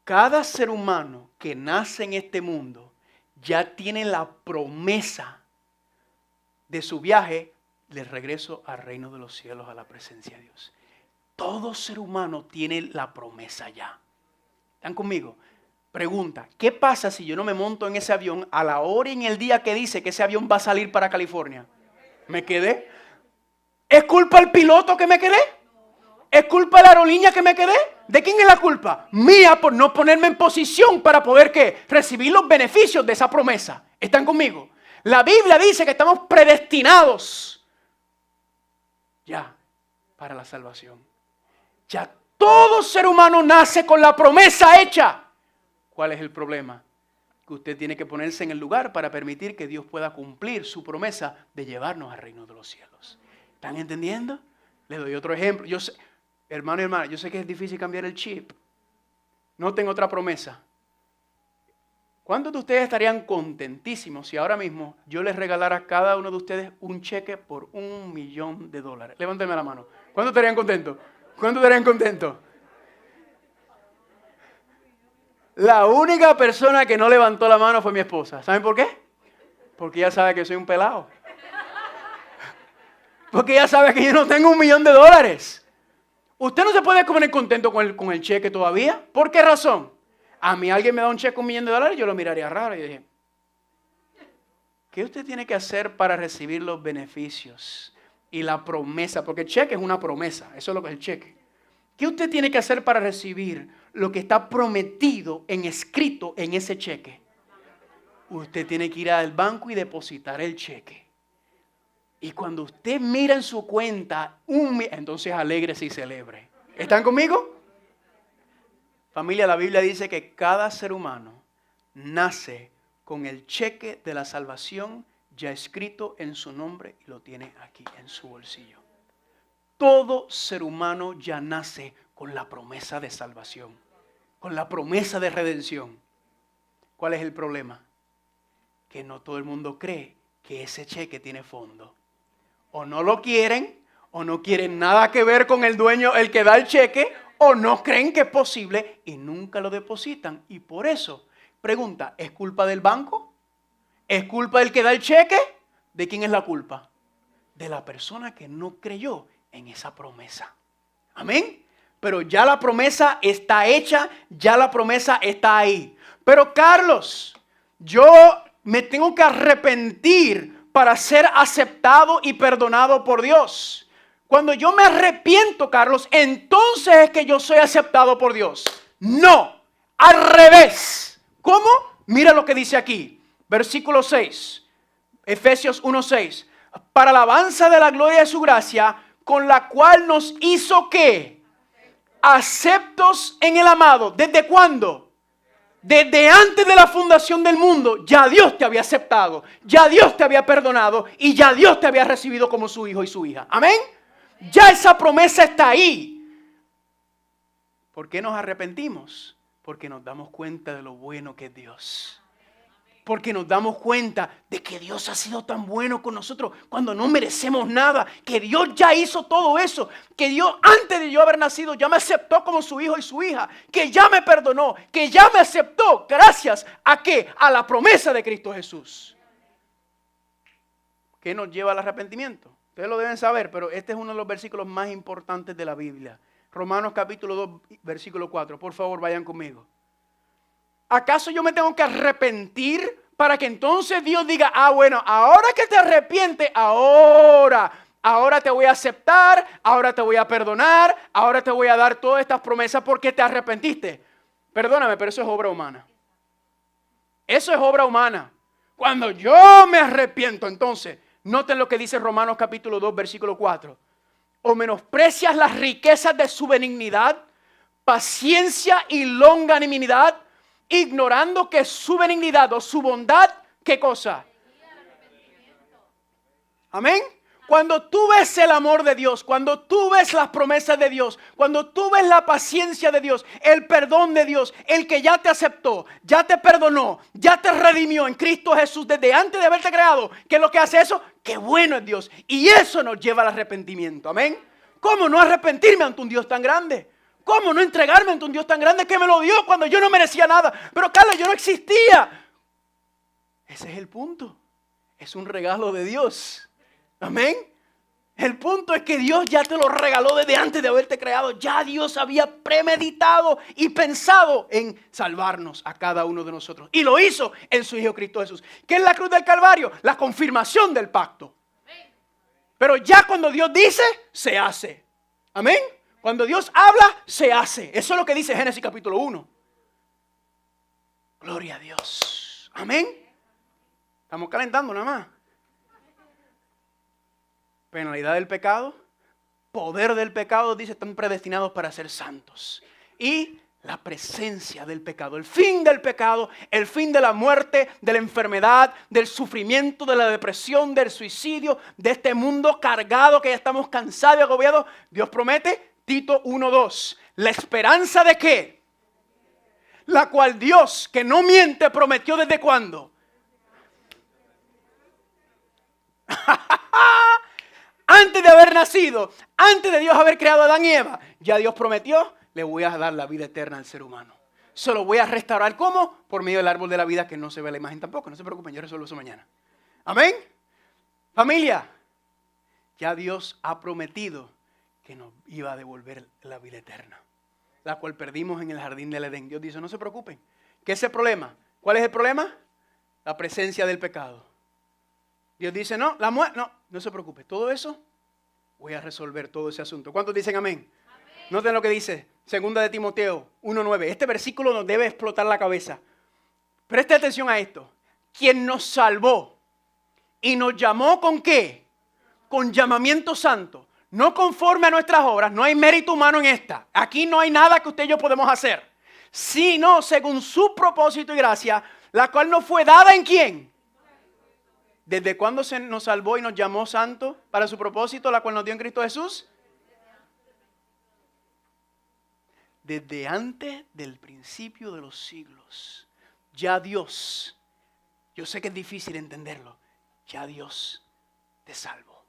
Cada ser humano que nace en este mundo ya tiene la promesa de su viaje de regreso al reino de los cielos, a la presencia de Dios. Todo ser humano tiene la promesa ya. ¿Están conmigo? Pregunta, ¿qué pasa si yo no me monto en ese avión a la hora y en el día que dice que ese avión va a salir para California? ¿Me quedé? ¿Es culpa del piloto que me quedé? ¿Es culpa de la aerolínea que me quedé? ¿De quién es la culpa? Mía, por no ponerme en posición para poder ¿qué? Recibir los beneficios de esa promesa. ¿Están conmigo? La Biblia dice que estamos predestinados ya para la salvación. Ya todo ser humano nace con la promesa hecha. ¿Cuál es el problema? Que usted tiene que ponerse en el lugar para permitir que Dios pueda cumplir su promesa de llevarnos al reino de los cielos. ¿Están entendiendo? Les doy otro ejemplo. Yo sé, hermano y hermana, yo sé que es difícil cambiar el chip. No tengo otra promesa. ¿Cuántos de ustedes estarían contentísimos si ahora mismo yo les regalara a cada uno de ustedes un cheque por $1,000,000? Levántenme la mano. ¿Cuántos estarían contentos? ¿Cuántos estarían contentos? La única persona que no levantó la mano fue mi esposa. ¿Saben por qué? Porque ella sabe que soy un pelado. Porque ella sabe que yo no tengo $1,000,000. Usted no se puede poner contento con el cheque todavía. ¿Por qué razón? A mí alguien me da un cheque $1,000,000, yo lo miraría raro y dije, ¿qué usted tiene que hacer para recibir los beneficios y la promesa? Porque el cheque es una promesa, eso es lo que es el cheque. ¿Qué usted tiene que hacer para recibir lo que está prometido escrito en ese cheque? Usted tiene que ir al banco y depositar el cheque. Y cuando usted mira en su cuenta, entonces alégrese y celebre. ¿Están conmigo? Familia, la Biblia dice que cada ser humano nace con el cheque de la salvación ya escrito en su nombre y lo tiene aquí en su bolsillo. Todo ser humano ya nace con la promesa de salvación, con la promesa de redención. ¿Cuál es el problema? Que no todo el mundo cree que ese cheque tiene fondo. O no lo quieren, o no quieren nada que ver con el dueño, el que da el cheque, o no creen que es posible y nunca lo depositan. Y por eso, pregunta, ¿es culpa del banco? ¿Es culpa del que da el cheque? ¿De quién es la culpa? De la persona que no creyó en esa promesa. Amén. Pero ya la promesa está hecha, ya la promesa está ahí. Pero Carlos, yo me tengo que arrepentir para ser aceptado y perdonado por Dios. Cuando yo me arrepiento, Carlos, entonces es que yo soy aceptado por Dios. No, al revés. ¿Cómo? Mira lo que dice aquí, versículo 6, Efesios 1:6. Para alabanza de la gloria de su gracia, con la cual nos hizo ¿qué? Aceptos en el amado. ¿Desde cuándo? Desde antes de la fundación del mundo, ya Dios te había aceptado, ya Dios te había perdonado y ya Dios te había recibido como su hijo y su hija. Amén. Ya esa promesa está ahí. ¿Por qué nos arrepentimos? Porque nos damos cuenta de lo bueno que es Dios. Porque nos damos cuenta de que Dios ha sido tan bueno con nosotros cuando no merecemos nada. Que Dios ya hizo todo eso. Que Dios antes de yo haber nacido ya me aceptó como su hijo y su hija. Que ya me perdonó. Que ya me aceptó. Gracias a ¿qué? A la promesa de Cristo Jesús. ¿Qué nos lleva al arrepentimiento? Ustedes lo deben saber, pero este es uno de los versículos más importantes de la Biblia. Romanos capítulo 2, versículo 4. Por favor, vayan conmigo. ¿Acaso yo me tengo que arrepentir para que entonces Dios diga, bueno, ahora que te arrepientes, ahora te voy a aceptar, ahora te voy a perdonar, ahora te voy a dar todas estas promesas porque te arrepentiste? Perdóname, pero eso es obra humana. Eso es obra humana. Cuando yo me arrepiento, entonces, noten lo que dice Romanos capítulo 2, versículo 4. O menosprecias las riquezas de su benignidad, paciencia y longanimidad, ignorando que su benignidad o su bondad, ¿qué cosa? Amén. Cuando tú ves el amor de Dios, cuando tú ves las promesas de Dios, cuando tú ves la paciencia de Dios, el perdón de Dios, el que ya te aceptó, ya te perdonó, ya te redimió en Cristo Jesús desde antes de haberte creado, ¿qué es lo que hace eso? ¡Qué bueno es Dios! Y eso nos lleva al arrepentimiento, amén. ¿Cómo no arrepentirme ante un Dios tan grande? ¿Cómo no entregarme ante un Dios tan grande que me lo dio cuando yo no merecía nada? Pero Carlos, yo no existía. Ese es el punto. Es un regalo de Dios. Amén. El punto es que Dios ya te lo regaló desde antes de haberte creado. Ya Dios había premeditado y pensado en salvarnos a cada uno de nosotros. Y lo hizo en su Hijo Cristo Jesús. ¿Qué es la cruz del Calvario? La confirmación del pacto. Pero ya cuando Dios dice, se hace. Amén. Cuando Dios habla, se hace. Eso es lo que dice Génesis capítulo 1. Gloria a Dios. Amén. Estamos calentando nada más. Penalidad del pecado, poder del pecado, dice, están predestinados para ser santos. Y la presencia del pecado, el fin del pecado, el fin de la muerte, de la enfermedad, del sufrimiento, de la depresión, del suicidio, de este mundo cargado que ya estamos cansados y agobiados. Dios promete, Tito 1:2, la esperanza de qué, la cual Dios, que no miente, prometió desde cuándo. Antes de haber nacido, antes de Dios haber creado a Adán y Eva, ya Dios prometió, le voy a dar la vida eterna al ser humano. Se lo voy a restaurar, ¿cómo? Por medio del árbol de la vida, que no se ve la imagen tampoco. No se preocupen, yo resuelvo eso mañana. Amén. Familia, ya Dios ha prometido que nos iba a devolver la vida eterna, la cual perdimos en el jardín del Edén. Dios dice, no se preocupen. ¿Qué es el problema? ¿Cuál es el problema? La presencia del pecado. Dios dice, no, la muerte, no se preocupe. Todo eso, voy a resolver todo ese asunto. ¿Cuántos dicen amén? Amén. Noten lo que dice, 2 de Timoteo 1:9. Este versículo nos debe explotar la cabeza. Preste atención a esto. Quien nos salvó y nos llamó ¿con qué? Con llamamiento santo. No conforme a nuestras obras, no hay mérito humano en esta. Aquí no hay nada que usted y yo podemos hacer. Sino según su propósito y gracia, la cual nos fue dada ¿en quién? ¿Desde cuándo se nos salvó y nos llamó santo para su propósito, la cual nos dio en Cristo Jesús? Desde antes del principio de los siglos. Ya Dios, yo sé que es difícil entenderlo, ya Dios te salvó.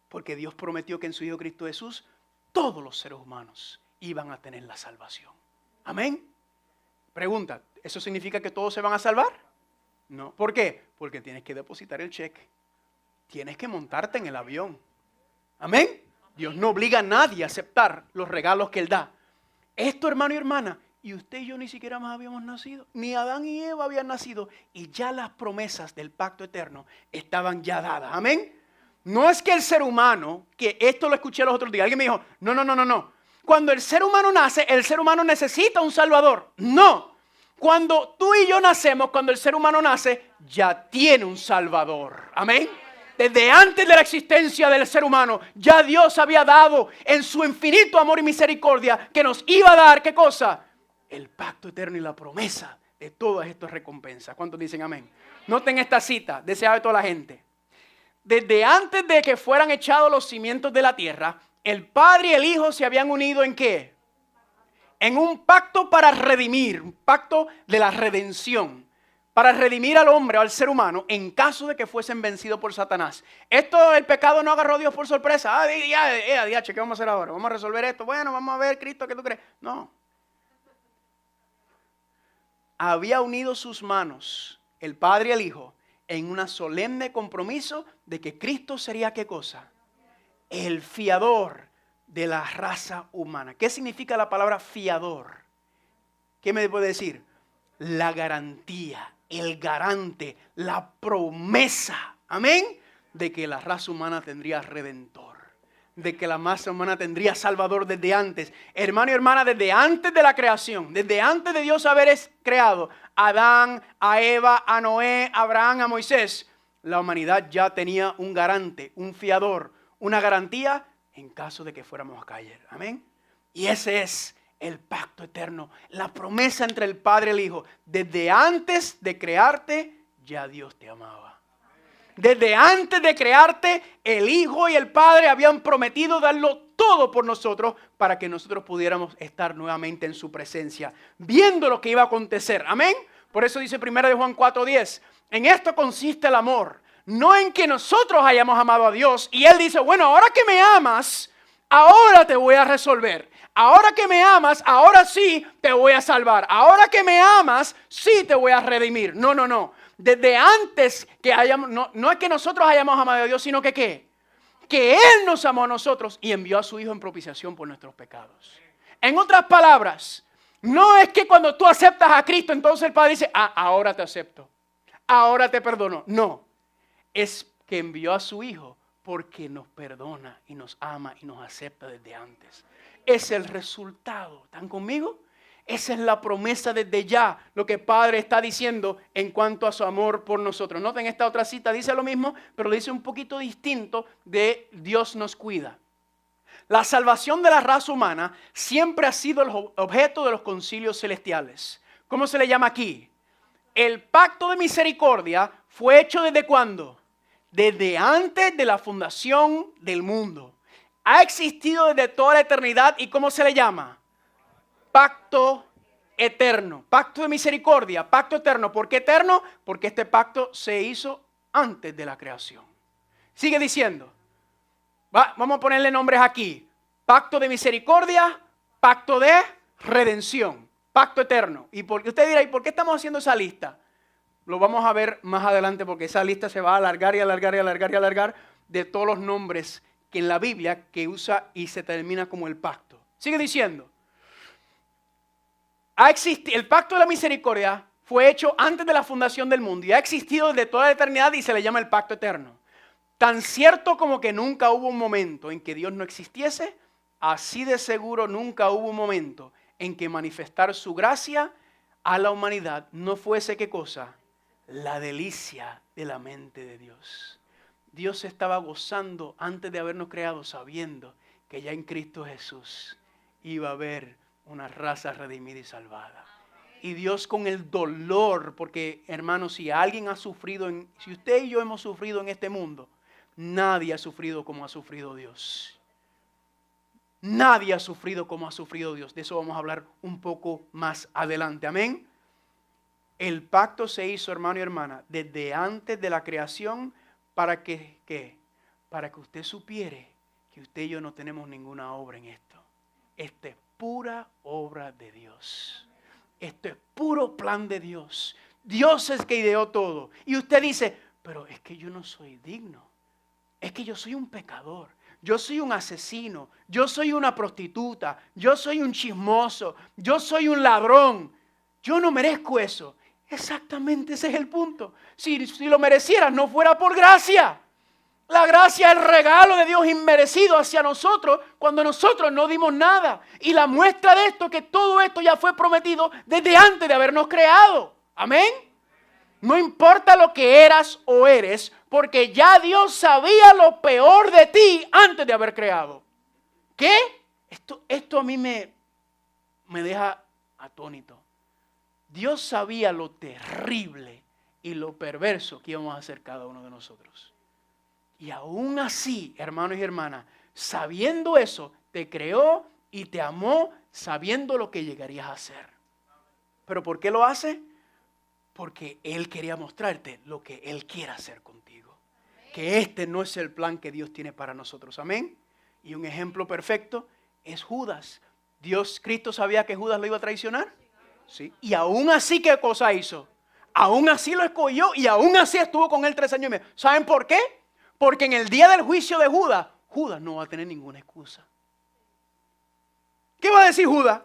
Porque Dios prometió que en su Hijo Cristo Jesús todos los seres humanos iban a tener la salvación. Amén. Pregunta, ¿eso significa que todos se van a salvar? No. ¿Por qué? Porque tienes que depositar el cheque. Tienes que montarte en el avión. Amén. Dios no obliga a nadie a aceptar los regalos que Él da. Esto, hermano y hermana, y usted y yo ni siquiera más habíamos nacido. Ni Adán y Eva habían nacido. Y ya las promesas del pacto eterno estaban ya dadas. Amén. No es que el ser humano, que esto lo escuché los otros días. Alguien me dijo, no. Cuando el ser humano nace, el ser humano necesita un salvador. No. Cuando tú y yo nacemos, cuando el ser humano nace, ya tiene un salvador. Amén. Desde antes de la existencia del ser humano, ya Dios había dado en su infinito amor y misericordia que nos iba a dar, ¿qué cosa? El pacto eterno y la promesa de todas estas recompensas. ¿Cuántos dicen amén? Noten esta cita, deseada de toda la gente. Desde antes de que fueran echados los cimientos de la tierra, el Padre y el Hijo se habían unido ¿en qué? En un pacto para redimir, un pacto de la redención, para redimir al hombre o al ser humano en caso de que fuesen vencidos por Satanás. Esto, el pecado no agarró a Dios por sorpresa. ¿Qué vamos a hacer ahora? ¿Vamos a resolver esto? Bueno, vamos a ver, Cristo, ¿qué tú crees? No. Había unido sus manos, el Padre y el Hijo, en un solemne compromiso de que Cristo sería ¿qué cosa? El fiador de la raza humana. ¿Qué significa la palabra fiador? ¿Qué me puede decir? La garantía, el garante, la promesa, amén, de que la raza humana tendría redentor, de que la raza humana tendría salvador desde antes. Hermano y hermana, desde antes de la creación, desde antes de Dios haber creado a Adán, a Eva, a Noé, a Abraham, a Moisés, la humanidad ya tenía un garante, un fiador, una garantía en caso de que fuéramos a caer. Amén. Y ese es el pacto eterno, la promesa entre el Padre y el Hijo. Desde antes de crearte, ya Dios te amaba. Desde antes de crearte, el Hijo y el Padre habían prometido darlo todo por nosotros para que nosotros pudiéramos estar nuevamente en su presencia, viendo lo que iba a acontecer. Amén. Por eso dice 1 de Juan 4:10, en esto consiste el amor, no en que nosotros hayamos amado a Dios. Y Él dice, bueno, ahora que me amas, ahora te voy a resolver. Ahora que me amas, ahora sí te voy a salvar. Ahora que me amas, sí te voy a redimir. No, no, no. Desde antes que hayamos, no es que nosotros hayamos amado a Dios, sino que ¿qué? Que Él nos amó a nosotros y envió a su Hijo en propiciación por nuestros pecados. En otras palabras, no es que cuando tú aceptas a Cristo, entonces el Padre dice, ahora te acepto, ahora te perdono. No, es que envió a su Hijo porque nos perdona y nos ama y nos acepta desde antes. Es el resultado. ¿Están conmigo? Esa es la promesa desde ya, lo que Padre está diciendo en cuanto a su amor por nosotros. Noten esta otra cita, dice lo mismo, pero lo dice un poquito distinto de Dios nos cuida. La salvación de la raza humana siempre ha sido el objeto de los concilios celestiales. ¿Cómo se le llama aquí? El pacto de misericordia fue hecho ¿desde cuándo? Desde antes de la fundación del mundo. Ha existido desde toda la eternidad y ¿cómo se le llama? Pacto eterno, pacto de misericordia, pacto eterno. ¿Por qué eterno? Porque este pacto se hizo antes de la creación. Sigue diciendo, vamos a ponerle nombres aquí. Pacto de misericordia, pacto de redención, pacto eterno. Y porque usted dirá, ¿y por qué estamos haciendo esa lista? Lo vamos a ver más adelante porque esa lista se va a alargar y alargar y alargar y alargar de todos los nombres que en la Biblia que usa y se termina como el pacto. Sigue diciendo. El pacto de la misericordia fue hecho antes de la fundación del mundo y ha existido desde toda la eternidad y se le llama el pacto eterno. Tan cierto como que nunca hubo un momento en que Dios no existiese, así de seguro nunca hubo un momento en que manifestar su gracia a la humanidad no fuese ¿qué cosa? La delicia de la mente de Dios. Dios estaba gozando antes de habernos creado sabiendo que ya en Cristo Jesús iba a haber una raza redimida y salvada. Y Dios con el dolor, porque hermanos, si alguien ha sufrido, si usted y yo hemos sufrido en este mundo, nadie ha sufrido como ha sufrido Dios. Nadie ha sufrido como ha sufrido Dios. De eso vamos a hablar un poco más adelante. Amén. El pacto se hizo, hermano y hermana, desde antes de la creación para que, ¿qué? Para que usted supiere que usted y yo no tenemos ninguna obra en esto. Esto es pura obra de Dios. Esto es puro plan de Dios. Dios es que ideó todo. Y usted dice, pero es que yo no soy digno. Es que yo soy un pecador. Yo soy un asesino. Yo soy una prostituta. Yo soy un chismoso. Yo soy un ladrón. Yo no merezco eso. Exactamente ese es el punto. Si lo merecieras, no fuera por gracia. La gracia es el regalo de Dios inmerecido hacia nosotros cuando nosotros no dimos nada. Y la muestra de esto es que todo esto ya fue prometido desde antes de habernos creado. Amén. No importa lo que eras o eres, porque ya Dios sabía lo peor de ti antes de haber creado. ¿Qué? Esto a mí me deja atónito. Dios sabía lo terrible y lo perverso que íbamos a hacer cada uno de nosotros. Y aún así, hermanos y hermanas, sabiendo eso, te creó y te amó sabiendo lo que llegarías a hacer. ¿Pero por qué lo hace? Porque Él quería mostrarte lo que Él quiere hacer contigo. Que este no es el plan que Dios tiene para nosotros. Amén. Y un ejemplo perfecto es Judas. Cristo sabía que Judas lo iba a traicionar. Sí. Y aún así, ¿qué cosa hizo? Aún así lo escogió y aún así estuvo con él 3 años y medio. ¿Saben por qué? Porque en el día del juicio de Judas, Judas no va a tener ninguna excusa. ¿Qué va a decir Judas?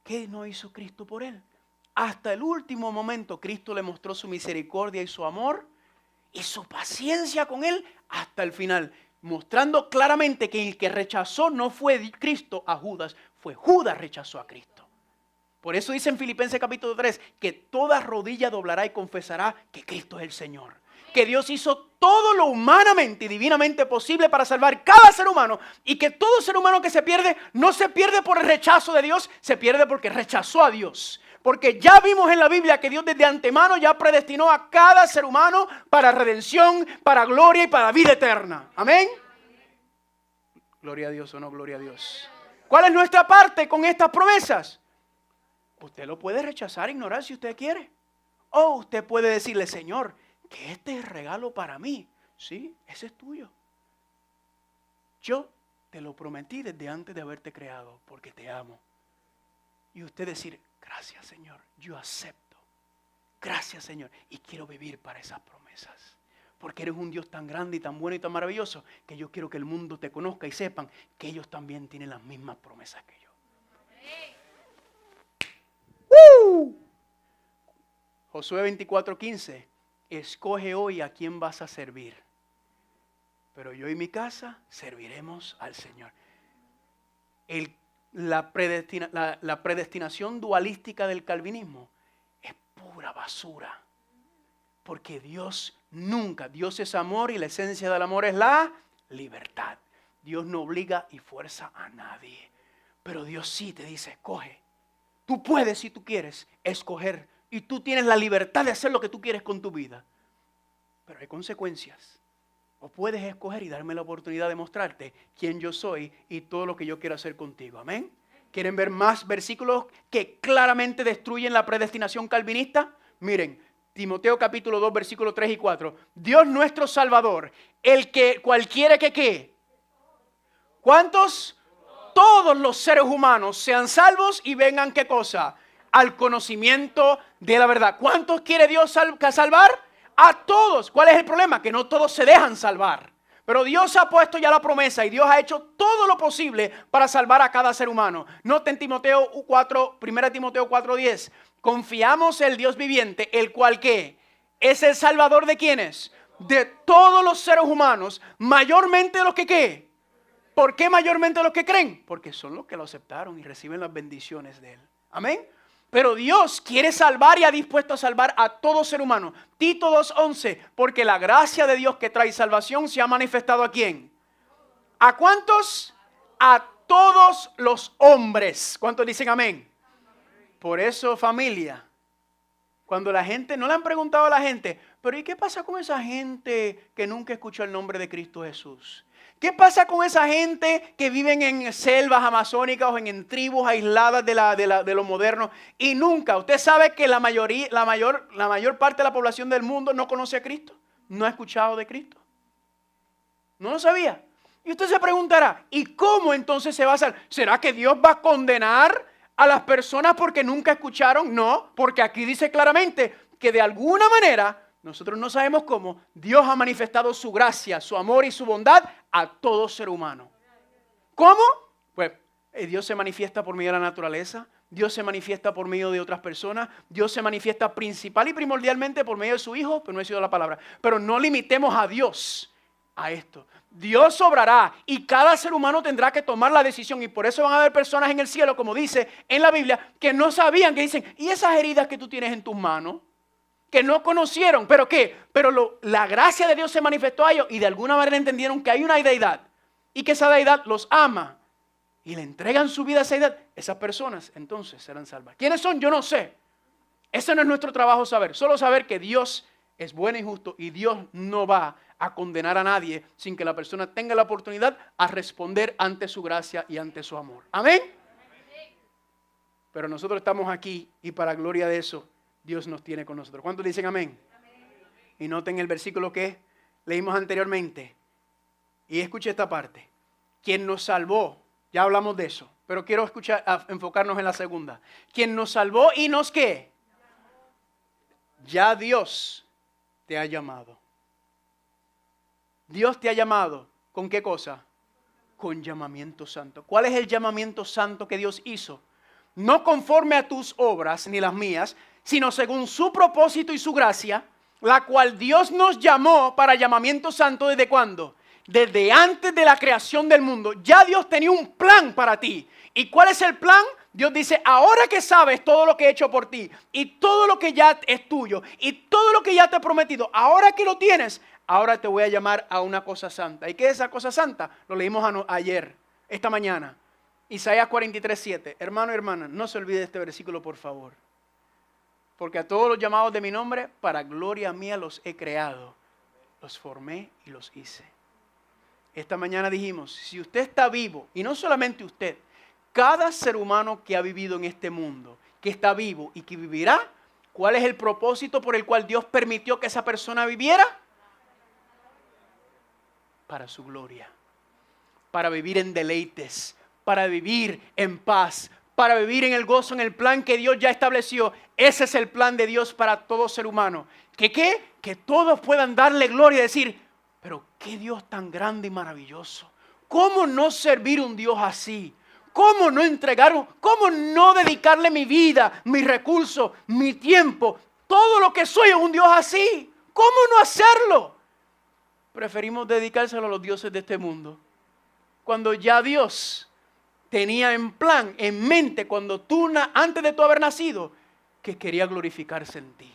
¿Qué no hizo Cristo por él? Hasta el último momento Cristo le mostró su misericordia y su amor y su paciencia con él hasta el final, mostrando claramente que el que rechazó no fue Cristo a Judas, fue Judas rechazó a Cristo. Por eso dice en Filipenses capítulo 3 que toda rodilla doblará y confesará que Cristo es el Señor. Que Dios hizo todo lo humanamente y divinamente posible para salvar cada ser humano y que todo ser humano que se pierde no se pierde por el rechazo de Dios, se pierde porque rechazó a Dios. Porque ya vimos en la Biblia que Dios desde antemano ya predestinó a cada ser humano para redención, para gloria y para vida eterna. Amén. Gloria a Dios o no, gloria a Dios. ¿Cuál es nuestra parte con estas promesas? Usted lo puede rechazar, ignorar si usted quiere. O usted puede decirle, Señor, que este es regalo para mí. Sí, ese es tuyo. Yo te lo prometí desde antes de haberte creado porque te amo. Y usted decir, gracias Señor, yo acepto. Gracias Señor, y quiero vivir para esas promesas. Porque eres un Dios tan grande y tan bueno y tan maravilloso que yo quiero que el mundo te conozca y sepan que ellos también tienen las mismas promesas que yo. Josué 24:15, escoge hoy a quién vas a servir. Pero yo y mi casa serviremos al Señor. La predestinación dualística del calvinismo es pura basura. Porque Dios nunca, Dios es amor y la esencia del amor es la libertad. Dios no obliga y fuerza a nadie. Pero Dios sí te dice, escoge. Tú puedes, si tú quieres, escoger. Y tú tienes la libertad de hacer lo que tú quieres con tu vida. Pero hay consecuencias. O puedes escoger y darme la oportunidad de mostrarte quién yo soy y todo lo que yo quiero hacer contigo. Amén. ¿Quieren ver más versículos que claramente destruyen la predestinación calvinista? Miren, Timoteo capítulo 2, versículos 3 y 4. Dios nuestro Salvador, el que cualquiera que ¿qué? ¿Cuántos? Todos los seres humanos sean salvos y vengan ¿qué cosa? Al conocimiento de la verdad. ¿Cuántos quiere Dios salvar? A todos. ¿Cuál es el problema? Que no todos se dejan salvar. Pero Dios ha puesto ya la promesa y Dios ha hecho todo lo posible para salvar a cada ser humano. Noten Timoteo 4, 1 Timoteo 4:10. Confiamos en el Dios viviente, el cual ¿qué? Es el salvador de ¿quiénes? De todos los seres humanos, mayormente de los que ¿qué? ¿Por qué mayormente de los que creen? Porque son los que lo aceptaron y reciben las bendiciones de Él. Amén. Pero Dios quiere salvar y ha dispuesto a salvar a todo ser humano. Tito 2:11, porque la gracia de Dios que trae salvación se ha manifestado ¿a quién? ¿A cuántos? A todos los hombres. ¿Cuántos dicen amén? Por eso, familia, cuando la gente, no le han preguntado a la gente, pero ¿y qué pasa con esa gente que nunca escuchó el nombre de Cristo Jesús? ¿Qué pasa con esa gente que viven en selvas amazónicas o en tribus aisladas de lo moderno y nunca? Usted sabe que la mayor parte de la población del mundo no conoce a Cristo, no ha escuchado de Cristo. No lo sabía. Y usted se preguntará, ¿y cómo entonces se va a hacer? ¿Será que Dios va a condenar a las personas porque nunca escucharon? No, porque aquí dice claramente que de alguna manera, nosotros no sabemos cómo, Dios ha manifestado su gracia, su amor y su bondad a todo ser humano. ¿Cómo? Pues Dios se manifiesta por medio de la naturaleza, Dios se manifiesta por medio de otras personas, Dios se manifiesta principal y primordialmente por medio de su Hijo, pero no he sido la palabra. Pero no limitemos a Dios a esto. Dios obrará y cada ser humano tendrá que tomar la decisión, y por eso van a haber personas en el cielo, como dice en la Biblia, que no sabían, que dicen, ¿y esas heridas que tú tienes en tus manos? Que no conocieron, ¿pero qué? Pero la gracia de Dios se manifestó a ellos y de alguna manera entendieron que hay una deidad y que esa deidad los ama y le entregan su vida a esa deidad. Esas personas entonces serán salvas. ¿Quiénes son? Yo no sé. Ese no es nuestro trabajo saber, solo saber que Dios es bueno y justo y Dios no va a condenar a nadie sin que la persona tenga la oportunidad a responder ante su gracia y ante su amor. Amén. Pero nosotros estamos aquí y para gloria de eso Dios nos tiene con nosotros. ¿Cuántos dicen amén? Amén. Y noten el versículo que leímos anteriormente. Y escuche esta parte. Quien nos salvó, ya hablamos de eso, pero quiero enfocarnos en la segunda. Quien nos salvó y nos ¿qué? Ya Dios te ha llamado. Dios te ha llamado. ¿Con qué cosa? Con llamamiento santo. ¿Cuál es el llamamiento santo que Dios hizo? No conforme a tus obras ni las mías, sino según su propósito y su gracia, la cual Dios nos llamó para llamamiento santo. ¿Desde cuándo? Desde antes de la creación del mundo. Ya Dios tenía un plan para ti. ¿Y cuál es el plan? Dios dice, ahora que sabes todo lo que he hecho por ti y todo lo que ya es tuyo y todo lo que ya te he prometido, ahora que lo tienes, ahora te voy a llamar a una cosa santa. ¿Y qué es esa cosa santa? Lo leímos ayer, esta mañana. Isaías 43:7. Hermano y hermana, no se olvide de este versículo, por favor. Porque a todos los llamados de mi nombre, para gloria mía los he creado. Los formé y los hice. Esta mañana dijimos, si usted está vivo, y no solamente usted, cada ser humano que ha vivido en este mundo, que está vivo y que vivirá, ¿cuál es el propósito por el cual Dios permitió que esa persona viviera? Para su gloria, para vivir en deleites, para vivir en paz, para vivir en el gozo, en el plan que Dios ya estableció. Ese es el plan de Dios para todo ser humano. Que todos puedan darle gloria y decir, pero qué Dios tan grande y maravilloso. ¿Cómo no servir un Dios así? ¿Cómo no cómo no dedicarle mi vida, mis recursos, mi tiempo, todo lo que soy a un Dios así? ¿Cómo no hacerlo? Preferimos dedicárselo a los dioses de este mundo. Cuando ya Dios tenía en plan, en mente, antes de tú haber nacido, que quería glorificarse en ti.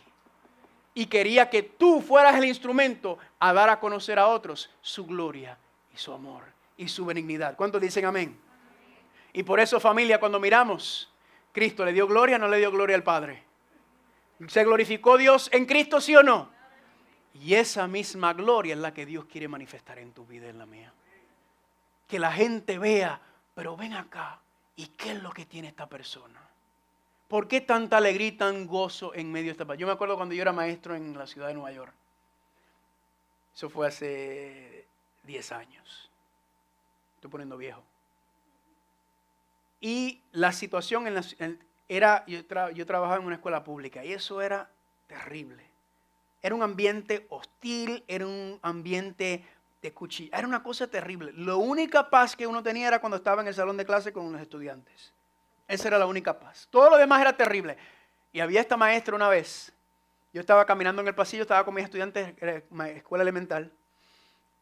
Y quería que tú fueras el instrumento a dar a conocer a otros su gloria y su amor y su benignidad. ¿Cuántos dicen amén? Y por eso, familia, cuando miramos, ¿Cristo le dio gloria o no le dio gloria al Padre? ¿Se glorificó Dios en Cristo, sí o no? Y esa misma gloria es la que Dios quiere manifestar en tu vida y en la mía. Que la gente vea, pero ven acá, ¿y qué es lo que tiene esta persona? ¿Por qué tanta alegría y tan gozo en medio de esta paz? Yo me acuerdo cuando yo era maestro en la ciudad de Nueva York. Eso fue hace 10 años. Estoy poniendo viejo. Y la situación yo trabajaba en una escuela pública y eso era terrible. Era un ambiente hostil, era un ambiente de cuchilla. Era una cosa terrible. La única paz que uno tenía era cuando estaba en el salón de clase con los estudiantes. Esa era la única paz. Todo lo demás era terrible. Y había esta maestra una vez. Yo estaba caminando en el pasillo, estaba con mis estudiantes de escuela elemental.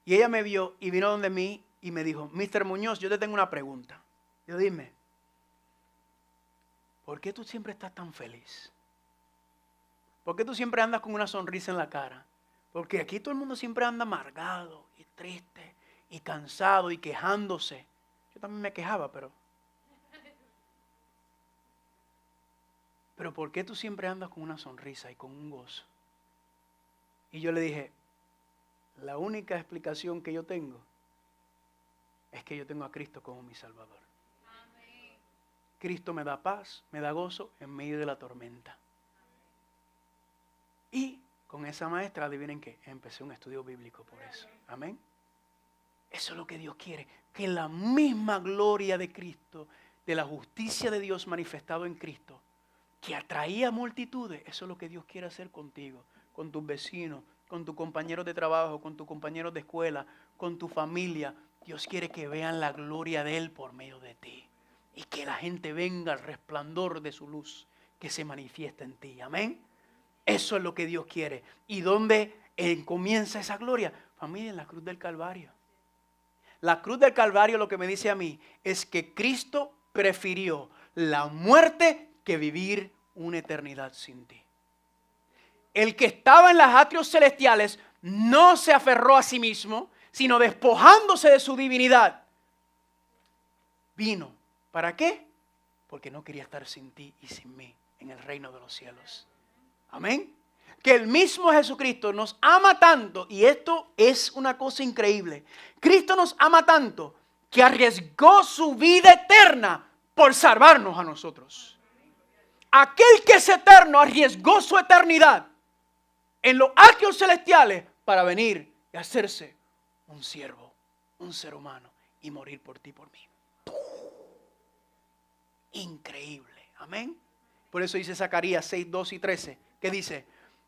Y ella me vio y vino donde mí y me dijo, Mr. Muñoz, yo te tengo una pregunta. Yo dime, ¿por qué tú siempre estás tan feliz? ¿Por qué tú siempre andas con una sonrisa en la cara? Porque aquí todo el mundo siempre anda amargado y triste y cansado y quejándose. Yo también me quejaba, pero ¿por qué tú siempre andas con una sonrisa y con un gozo? Y yo le dije, la única explicación que yo tengo es que yo tengo a Cristo como mi Salvador. Amén. Cristo me da paz, me da gozo en medio de la tormenta. Y con esa maestra, adivinen qué, empecé un estudio bíblico por eso. Amén. Eso es lo que Dios quiere, que la misma gloria de Cristo, de la justicia de Dios manifestado en Cristo, que atraía multitudes, eso es lo que Dios quiere hacer contigo, con tus vecinos, con tus compañeros de trabajo, con tus compañeros de escuela, con tu familia. Dios quiere que vean la gloria de Él por medio de ti y que la gente venga al resplandor de su luz que se manifiesta en ti. Amén. Eso es lo que Dios quiere. ¿Y dónde comienza esa gloria? Familia, en la cruz del Calvario. La cruz del Calvario lo que me dice a mí es que Cristo prefirió la muerte que vivir una eternidad sin ti. El que estaba en los atrios celestiales no se aferró a sí mismo, sino despojándose de su divinidad. Vino. ¿Para qué? Porque no quería estar sin ti y sin mí en el reino de los cielos. Amén. Que el mismo Jesucristo nos ama tanto, y esto es una cosa increíble. Cristo nos ama tanto que arriesgó su vida eterna por salvarnos a nosotros. Aquel que es eterno arriesgó su eternidad en los atrios celestiales para venir y hacerse un siervo, un ser humano y morir por ti y por mí. Increíble. Amén. Por eso dice Zacarías 6, 2 y 13. ¿Qué dice?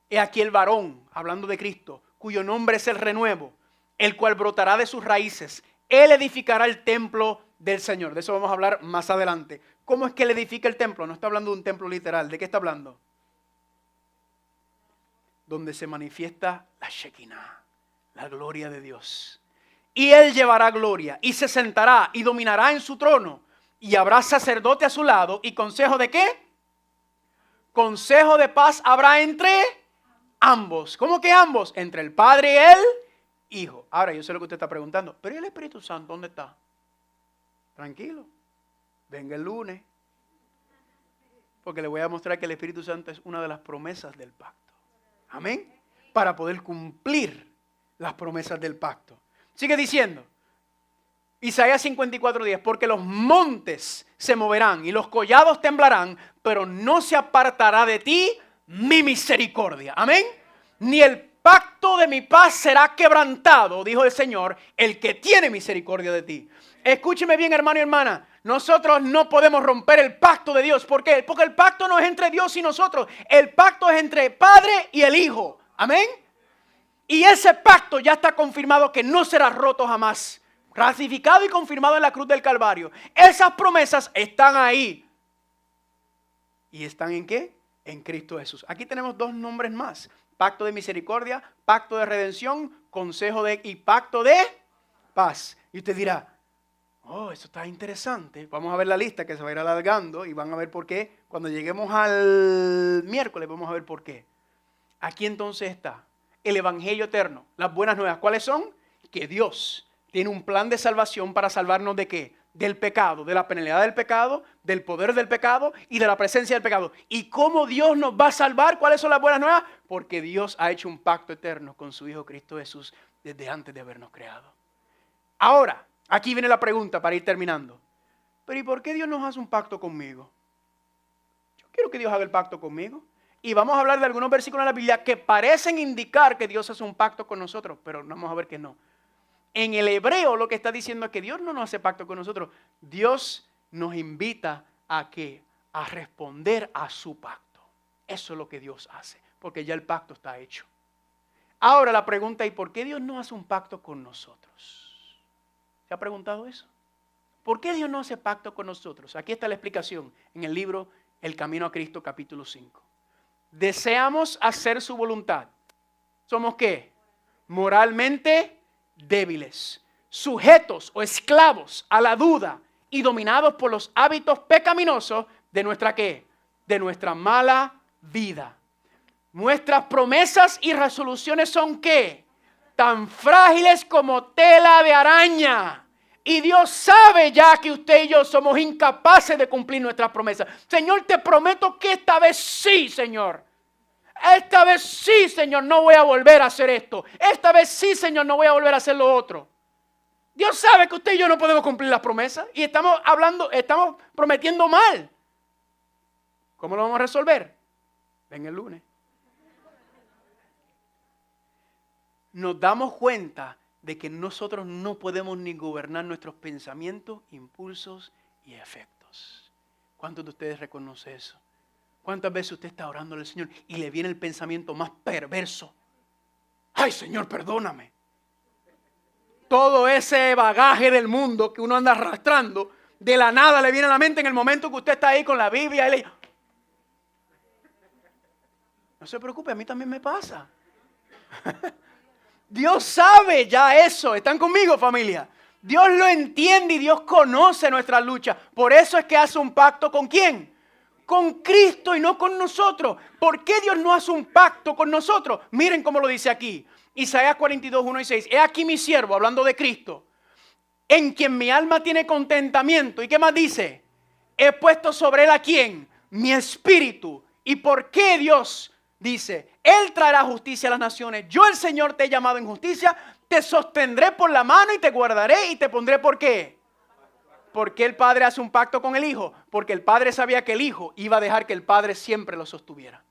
He aquí el varón, hablando de Cristo, cuyo nombre es el renuevo, el cual brotará de sus raíces. Él edificará el templo del Señor. De eso vamos a hablar más adelante. ¿Cómo es que él edifica el templo? No está hablando de un templo literal. ¿De qué está hablando? Donde se manifiesta la Shekinah, la gloria de Dios. Y él llevará gloria y se sentará y dominará en su trono. Y habrá sacerdote a su lado. ¿Y consejo de qué? Consejo de paz habrá entre ambos. ¿Cómo que ambos? Entre el Padre y el Hijo. Ahora yo sé lo que usted está preguntando. ¿Pero ¿y el Espíritu Santo dónde está? Tranquilo. Venga el lunes. Porque le voy a mostrar que el Espíritu Santo es una de las promesas del pacto. Amén. Para poder cumplir las promesas del pacto. Sigue diciendo. Isaías 54:10, porque los montes se moverán y los collados temblarán, pero no se apartará de ti mi misericordia. Amén. Ni el pacto de mi paz será quebrantado, dijo el Señor, el que tiene misericordia de ti. Escúcheme bien, hermano y hermana. Nosotros no podemos romper el pacto de Dios. ¿Por qué? Porque el pacto no es entre Dios y nosotros. El pacto es entre el Padre y el Hijo. Amén. Y ese pacto ya está confirmado que no será roto jamás. Ratificado y confirmado en la cruz del Calvario. Esas promesas están ahí. ¿Y están en qué? En Cristo Jesús. Aquí tenemos dos nombres más. Pacto de misericordia, pacto de redención, consejo y pacto de paz. Y usted dirá, oh, eso está interesante. Vamos a ver la lista que se va a ir alargando y van a ver por qué. Cuando lleguemos al miércoles vamos a ver por qué. Aquí entonces está el evangelio eterno, las buenas nuevas. ¿Cuáles son? Que Dios tiene un plan de salvación para salvarnos ¿de qué? Del pecado, de la penalidad del pecado, del poder del pecado y de la presencia del pecado. ¿Y cómo Dios nos va a salvar? ¿Cuáles son las buenas nuevas? Porque Dios ha hecho un pacto eterno con su Hijo Cristo Jesús desde antes de habernos creado. Ahora, aquí viene la pregunta para ir terminando. Pero ¿y por qué Dios nos hace un pacto conmigo? Yo quiero que Dios haga el pacto conmigo. Y vamos a hablar de algunos versículos de la Biblia que parecen indicar que Dios hace un pacto con nosotros, pero vamos a ver que no. En el hebreo lo que está diciendo es que Dios no nos hace pacto con nosotros. Dios nos invita a ¿qué? A responder a su pacto. Eso es lo que Dios hace, porque ya el pacto está hecho. Ahora la pregunta es, ¿por qué Dios no hace un pacto con nosotros? ¿Se ha preguntado eso? ¿Por qué Dios no hace pacto con nosotros? Aquí está la explicación en el libro El Camino a Cristo, capítulo 5. Deseamos hacer su voluntad. ¿Somos qué? Moralmente débiles, sujetos o esclavos a la duda y dominados por los hábitos pecaminosos de nuestra ¿qué? De nuestra mala vida. Nuestras promesas y resoluciones son ¿qué? Tan frágiles como tela de araña. Y Dios sabe ya que usted y yo somos incapaces de cumplir nuestras promesas. Señor, te prometo que esta vez sí, Señor. Esta vez sí, Señor, no voy a volver a hacer esto. Esta vez sí, Señor, no voy a volver a hacer lo otro. Dios sabe que usted y yo no podemos cumplir las promesas. Y estamos prometiendo mal. ¿Cómo lo vamos a resolver? Ven el lunes. Nos damos cuenta de que nosotros no podemos ni gobernar nuestros pensamientos, impulsos y efectos. ¿Cuántos de ustedes reconocen eso? ¿Cuántas veces usted está orando al Señor y le viene el pensamiento más perverso? ¡Ay, Señor, perdóname! Todo ese bagaje del mundo que uno anda arrastrando, de la nada le viene a la mente en el momento que usted está ahí con la Biblia. Y no se preocupe, a mí también me pasa. Dios sabe ya eso. ¿Están conmigo, familia? Dios lo entiende y Dios conoce nuestras luchas. Por eso es que hace un pacto ¿con quién? Con Cristo y no con nosotros. ¿Por qué Dios no hace un pacto con nosotros? Miren cómo lo dice aquí. Isaías 42, 1 y 6. He aquí mi siervo, hablando de Cristo, en quien mi alma tiene contentamiento. ¿Y qué más dice? He puesto sobre él ¿a quién? Mi espíritu. ¿Y por qué Dios dice? Él traerá justicia a las naciones. Yo el Señor te he llamado en justicia. Te sostendré por la mano y te guardaré y te pondré ¿por qué? ¿Por qué el Padre hace un pacto con el Hijo? Porque el Padre sabía que el Hijo iba a dejar que el Padre siempre lo sostuviera.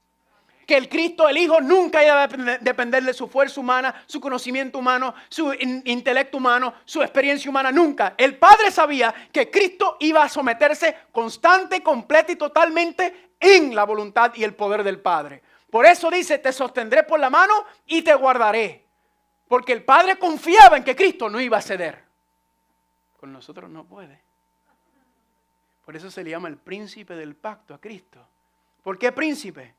Que el Cristo, el Hijo, nunca iba a depender de su fuerza humana, su conocimiento humano, su intelecto humano, su experiencia humana, nunca. El Padre sabía que Cristo iba a someterse constante, completa y totalmente en la voluntad y el poder del Padre. Por eso dice, te sostendré por la mano y te guardaré. Porque el Padre confiaba en que Cristo no iba a ceder. Con nosotros no puede. Por eso se le llama el príncipe del pacto a Cristo. ¿Por qué príncipe?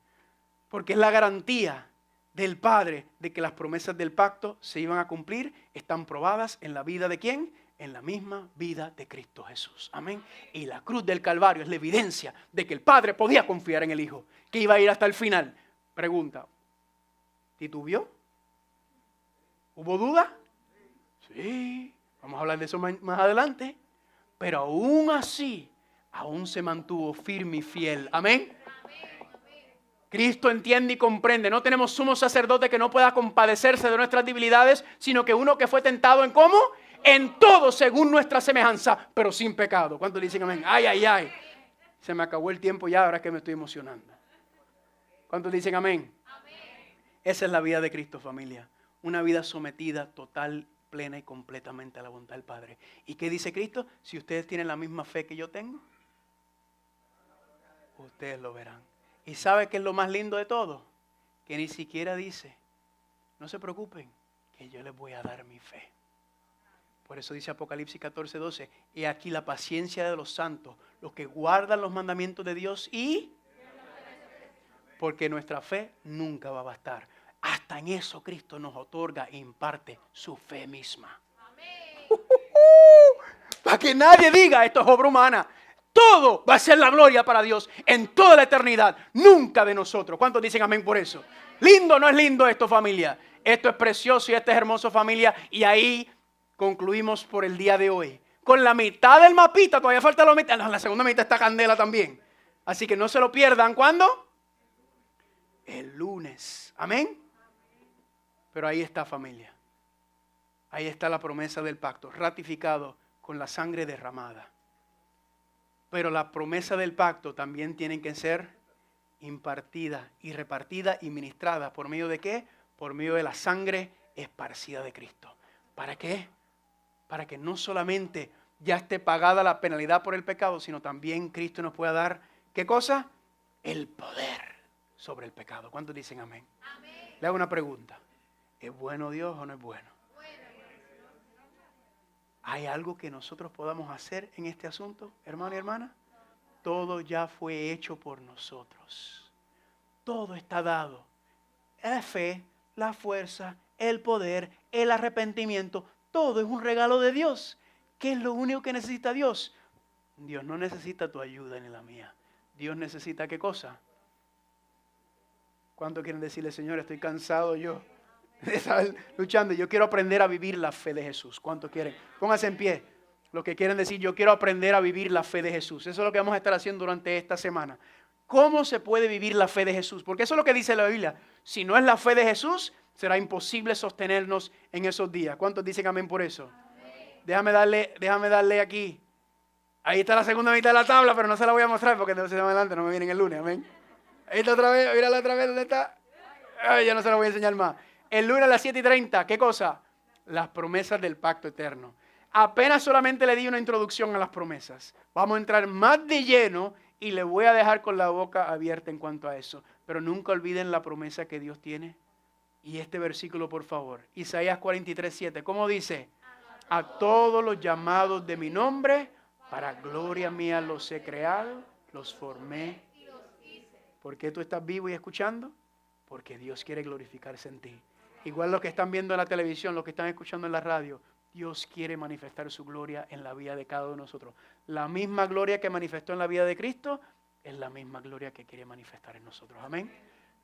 Porque es la garantía del Padre de que las promesas del pacto se iban a cumplir. Están probadas en la vida de ¿quién? En la misma vida de Cristo Jesús. Amén. Y la cruz del Calvario es la evidencia de que el Padre podía confiar en el Hijo, que iba a ir hasta el final. Pregunta, ¿titubeó? ¿Hubo duda? Sí. Vamos a hablar de eso más adelante. Pero aún así, aún se mantuvo firme y fiel. Amén. Cristo entiende y comprende. No tenemos sumo sacerdote que no pueda compadecerse de nuestras debilidades, sino que uno que fue tentado en ¿cómo? En todo según nuestra semejanza, pero sin pecado. ¿Cuántos dicen amén? Ay, ay, ay. Se me acabó el tiempo ya, ahora es que me estoy emocionando. ¿Cuántos dicen amén? Esa es la vida de Cristo, familia. Una vida sometida total, plena y completamente a la voluntad del Padre. ¿Y qué dice Cristo? Si ustedes tienen la misma fe que yo tengo, ustedes lo verán. ¿Y sabe qué es lo más lindo de todo? Que ni siquiera dice, no se preocupen, que yo les voy a dar mi fe. Por eso dice Apocalipsis 14:12, y aquí la paciencia de los santos, los que guardan los mandamientos de Dios y... Porque nuestra fe nunca va a bastar. Hasta en eso Cristo nos otorga e imparte su fe misma. Para que nadie diga esto es obra humana. Todo va a ser la gloria para Dios en toda la eternidad. Nunca de nosotros. ¿Cuántos dicen amén por eso? ¿Lindo o no es lindo esto, familia? Esto es precioso y esto es hermoso, familia. Y ahí concluimos por el día de hoy. Con la mitad del mapita, todavía falta la mitad. No, la segunda mitad está candela también. Así que no se lo pierdan. ¿Cuándo? El lunes. Amén. Pero ahí está, familia. Ahí está la promesa del pacto, ratificado con la sangre derramada. Pero la promesa del pacto también tiene que ser impartida y repartida y ministrada. ¿Por medio de qué? Por medio de la sangre esparcida de Cristo. ¿Para qué? Para que no solamente ya esté pagada la penalidad por el pecado, sino también Cristo nos pueda dar, ¿qué cosa? El poder sobre el pecado. ¿Cuántos dicen amén? Amén. Le hago una pregunta. ¿Es bueno Dios o no es bueno? ¿Hay algo que nosotros podamos hacer en este asunto, hermano y hermana? Todo ya fue hecho por nosotros. Todo está dado. La fe, la fuerza, el poder, el arrepentimiento, todo es un regalo de Dios. ¿Qué es lo único que necesita Dios? Dios no necesita tu ayuda ni la mía. Dios necesita ¿qué cosa? ¿Cuánto quieren decirle, Señor, estoy cansado yo de estar luchando? Yo quiero aprender a vivir la fe de Jesús. ¿Cuánto quieren? Pónganse en pie. Los que quieren decir, yo quiero aprender a vivir la fe de Jesús. Eso es lo que vamos a estar haciendo durante esta semana. ¿Cómo se puede vivir la fe de Jesús? Porque eso es lo que dice la Biblia. Si no es la fe de Jesús, será imposible sostenernos en esos días. ¿Cuántos dicen amén por eso? Amén. Déjame darle aquí. Ahí está la segunda mitad de la tabla, pero no se la voy a mostrar porque entonces más adelante no me vienen el lunes. Amén. Ahí está otra vez, mírala otra vez, ¿dónde está? Ay, ya no se la voy a enseñar más. El lunes a las 7:30, ¿qué cosa? Las promesas del pacto eterno. Apenas solamente le di una introducción a las promesas. Vamos a entrar más de lleno y le voy a dejar con la boca abierta en cuanto a eso. Pero nunca olviden la promesa que Dios tiene. Y este versículo, por favor. Isaías 43:7. ¿Cómo dice? A todos los llamados de mi nombre, para gloria mía los he creado, los formé. ¿Por qué tú estás vivo y escuchando? Porque Dios quiere glorificarse en ti. Igual los que están viendo en la televisión, los que están escuchando en la radio, Dios quiere manifestar su gloria en la vida de cada uno de nosotros. La misma gloria que manifestó en la vida de Cristo es la misma gloria que quiere manifestar en nosotros. Amén.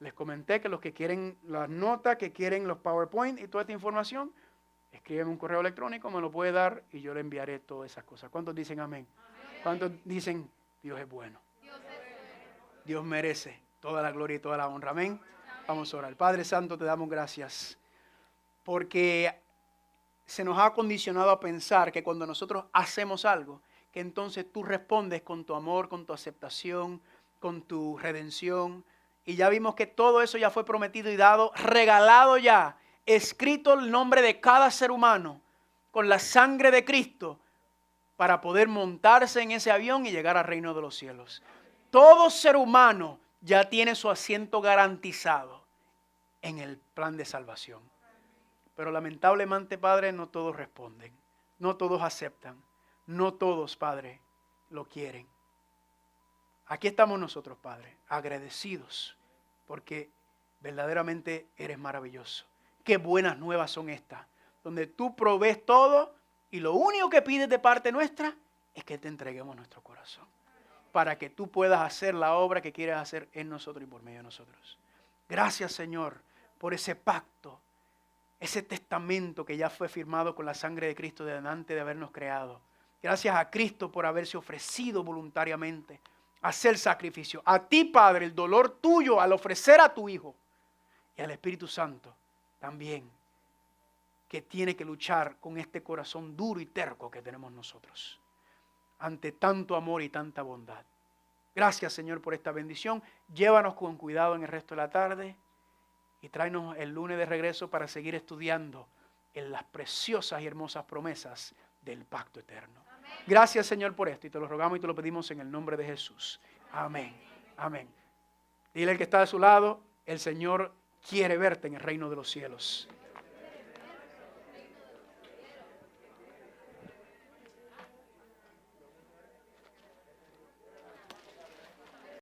Les comenté que los que quieren las notas, que quieren los PowerPoint y toda esta información, escríbeme un correo electrónico, me lo puede dar y yo le enviaré todas esas cosas. ¿Cuántos dicen amén? ¿Cuántos dicen Dios es bueno? Dios merece toda la gloria y toda la honra. Amén. Vamos a orar. Padre Santo, te damos gracias porque se nos ha condicionado a pensar que cuando nosotros hacemos algo, que entonces tú respondes con tu amor, con tu aceptación, con tu redención. Y ya vimos que todo eso ya fue prometido y dado, regalado ya, escrito el nombre de cada ser humano con la sangre de Cristo para poder montarse en ese avión y llegar al reino de los cielos. Todo ser humano ya tiene su asiento garantizado en el plan de salvación. Pero lamentablemente, Padre, no todos responden, no todos aceptan, no todos, Padre, lo quieren. Aquí estamos nosotros, Padre, agradecidos porque verdaderamente eres maravilloso. Qué buenas nuevas son estas, donde tú provees todo y lo único que pides de parte nuestra es que te entreguemos nuestro corazón para que tú puedas hacer la obra que quieres hacer en nosotros y por medio de nosotros. Gracias, Señor, por ese pacto, ese testamento que ya fue firmado con la sangre de Cristo delante de habernos creado. Gracias a Cristo por haberse ofrecido voluntariamente hacer sacrificio. A ti, Padre, el dolor tuyo al ofrecer a tu Hijo. Y al Espíritu Santo también, que tiene que luchar con este corazón duro y terco que tenemos nosotros, ante tanto amor y tanta bondad. Gracias, Señor, por esta bendición. Llévanos con cuidado en el resto de la tarde y tráenos el lunes de regreso para seguir estudiando en las preciosas y hermosas promesas del pacto eterno. Amén. Gracias, Señor, por esto, y te lo rogamos y te lo pedimos en el nombre de Jesús. Amén. Amén. Dile al que está de su lado, el Señor quiere verte en el reino de los cielos.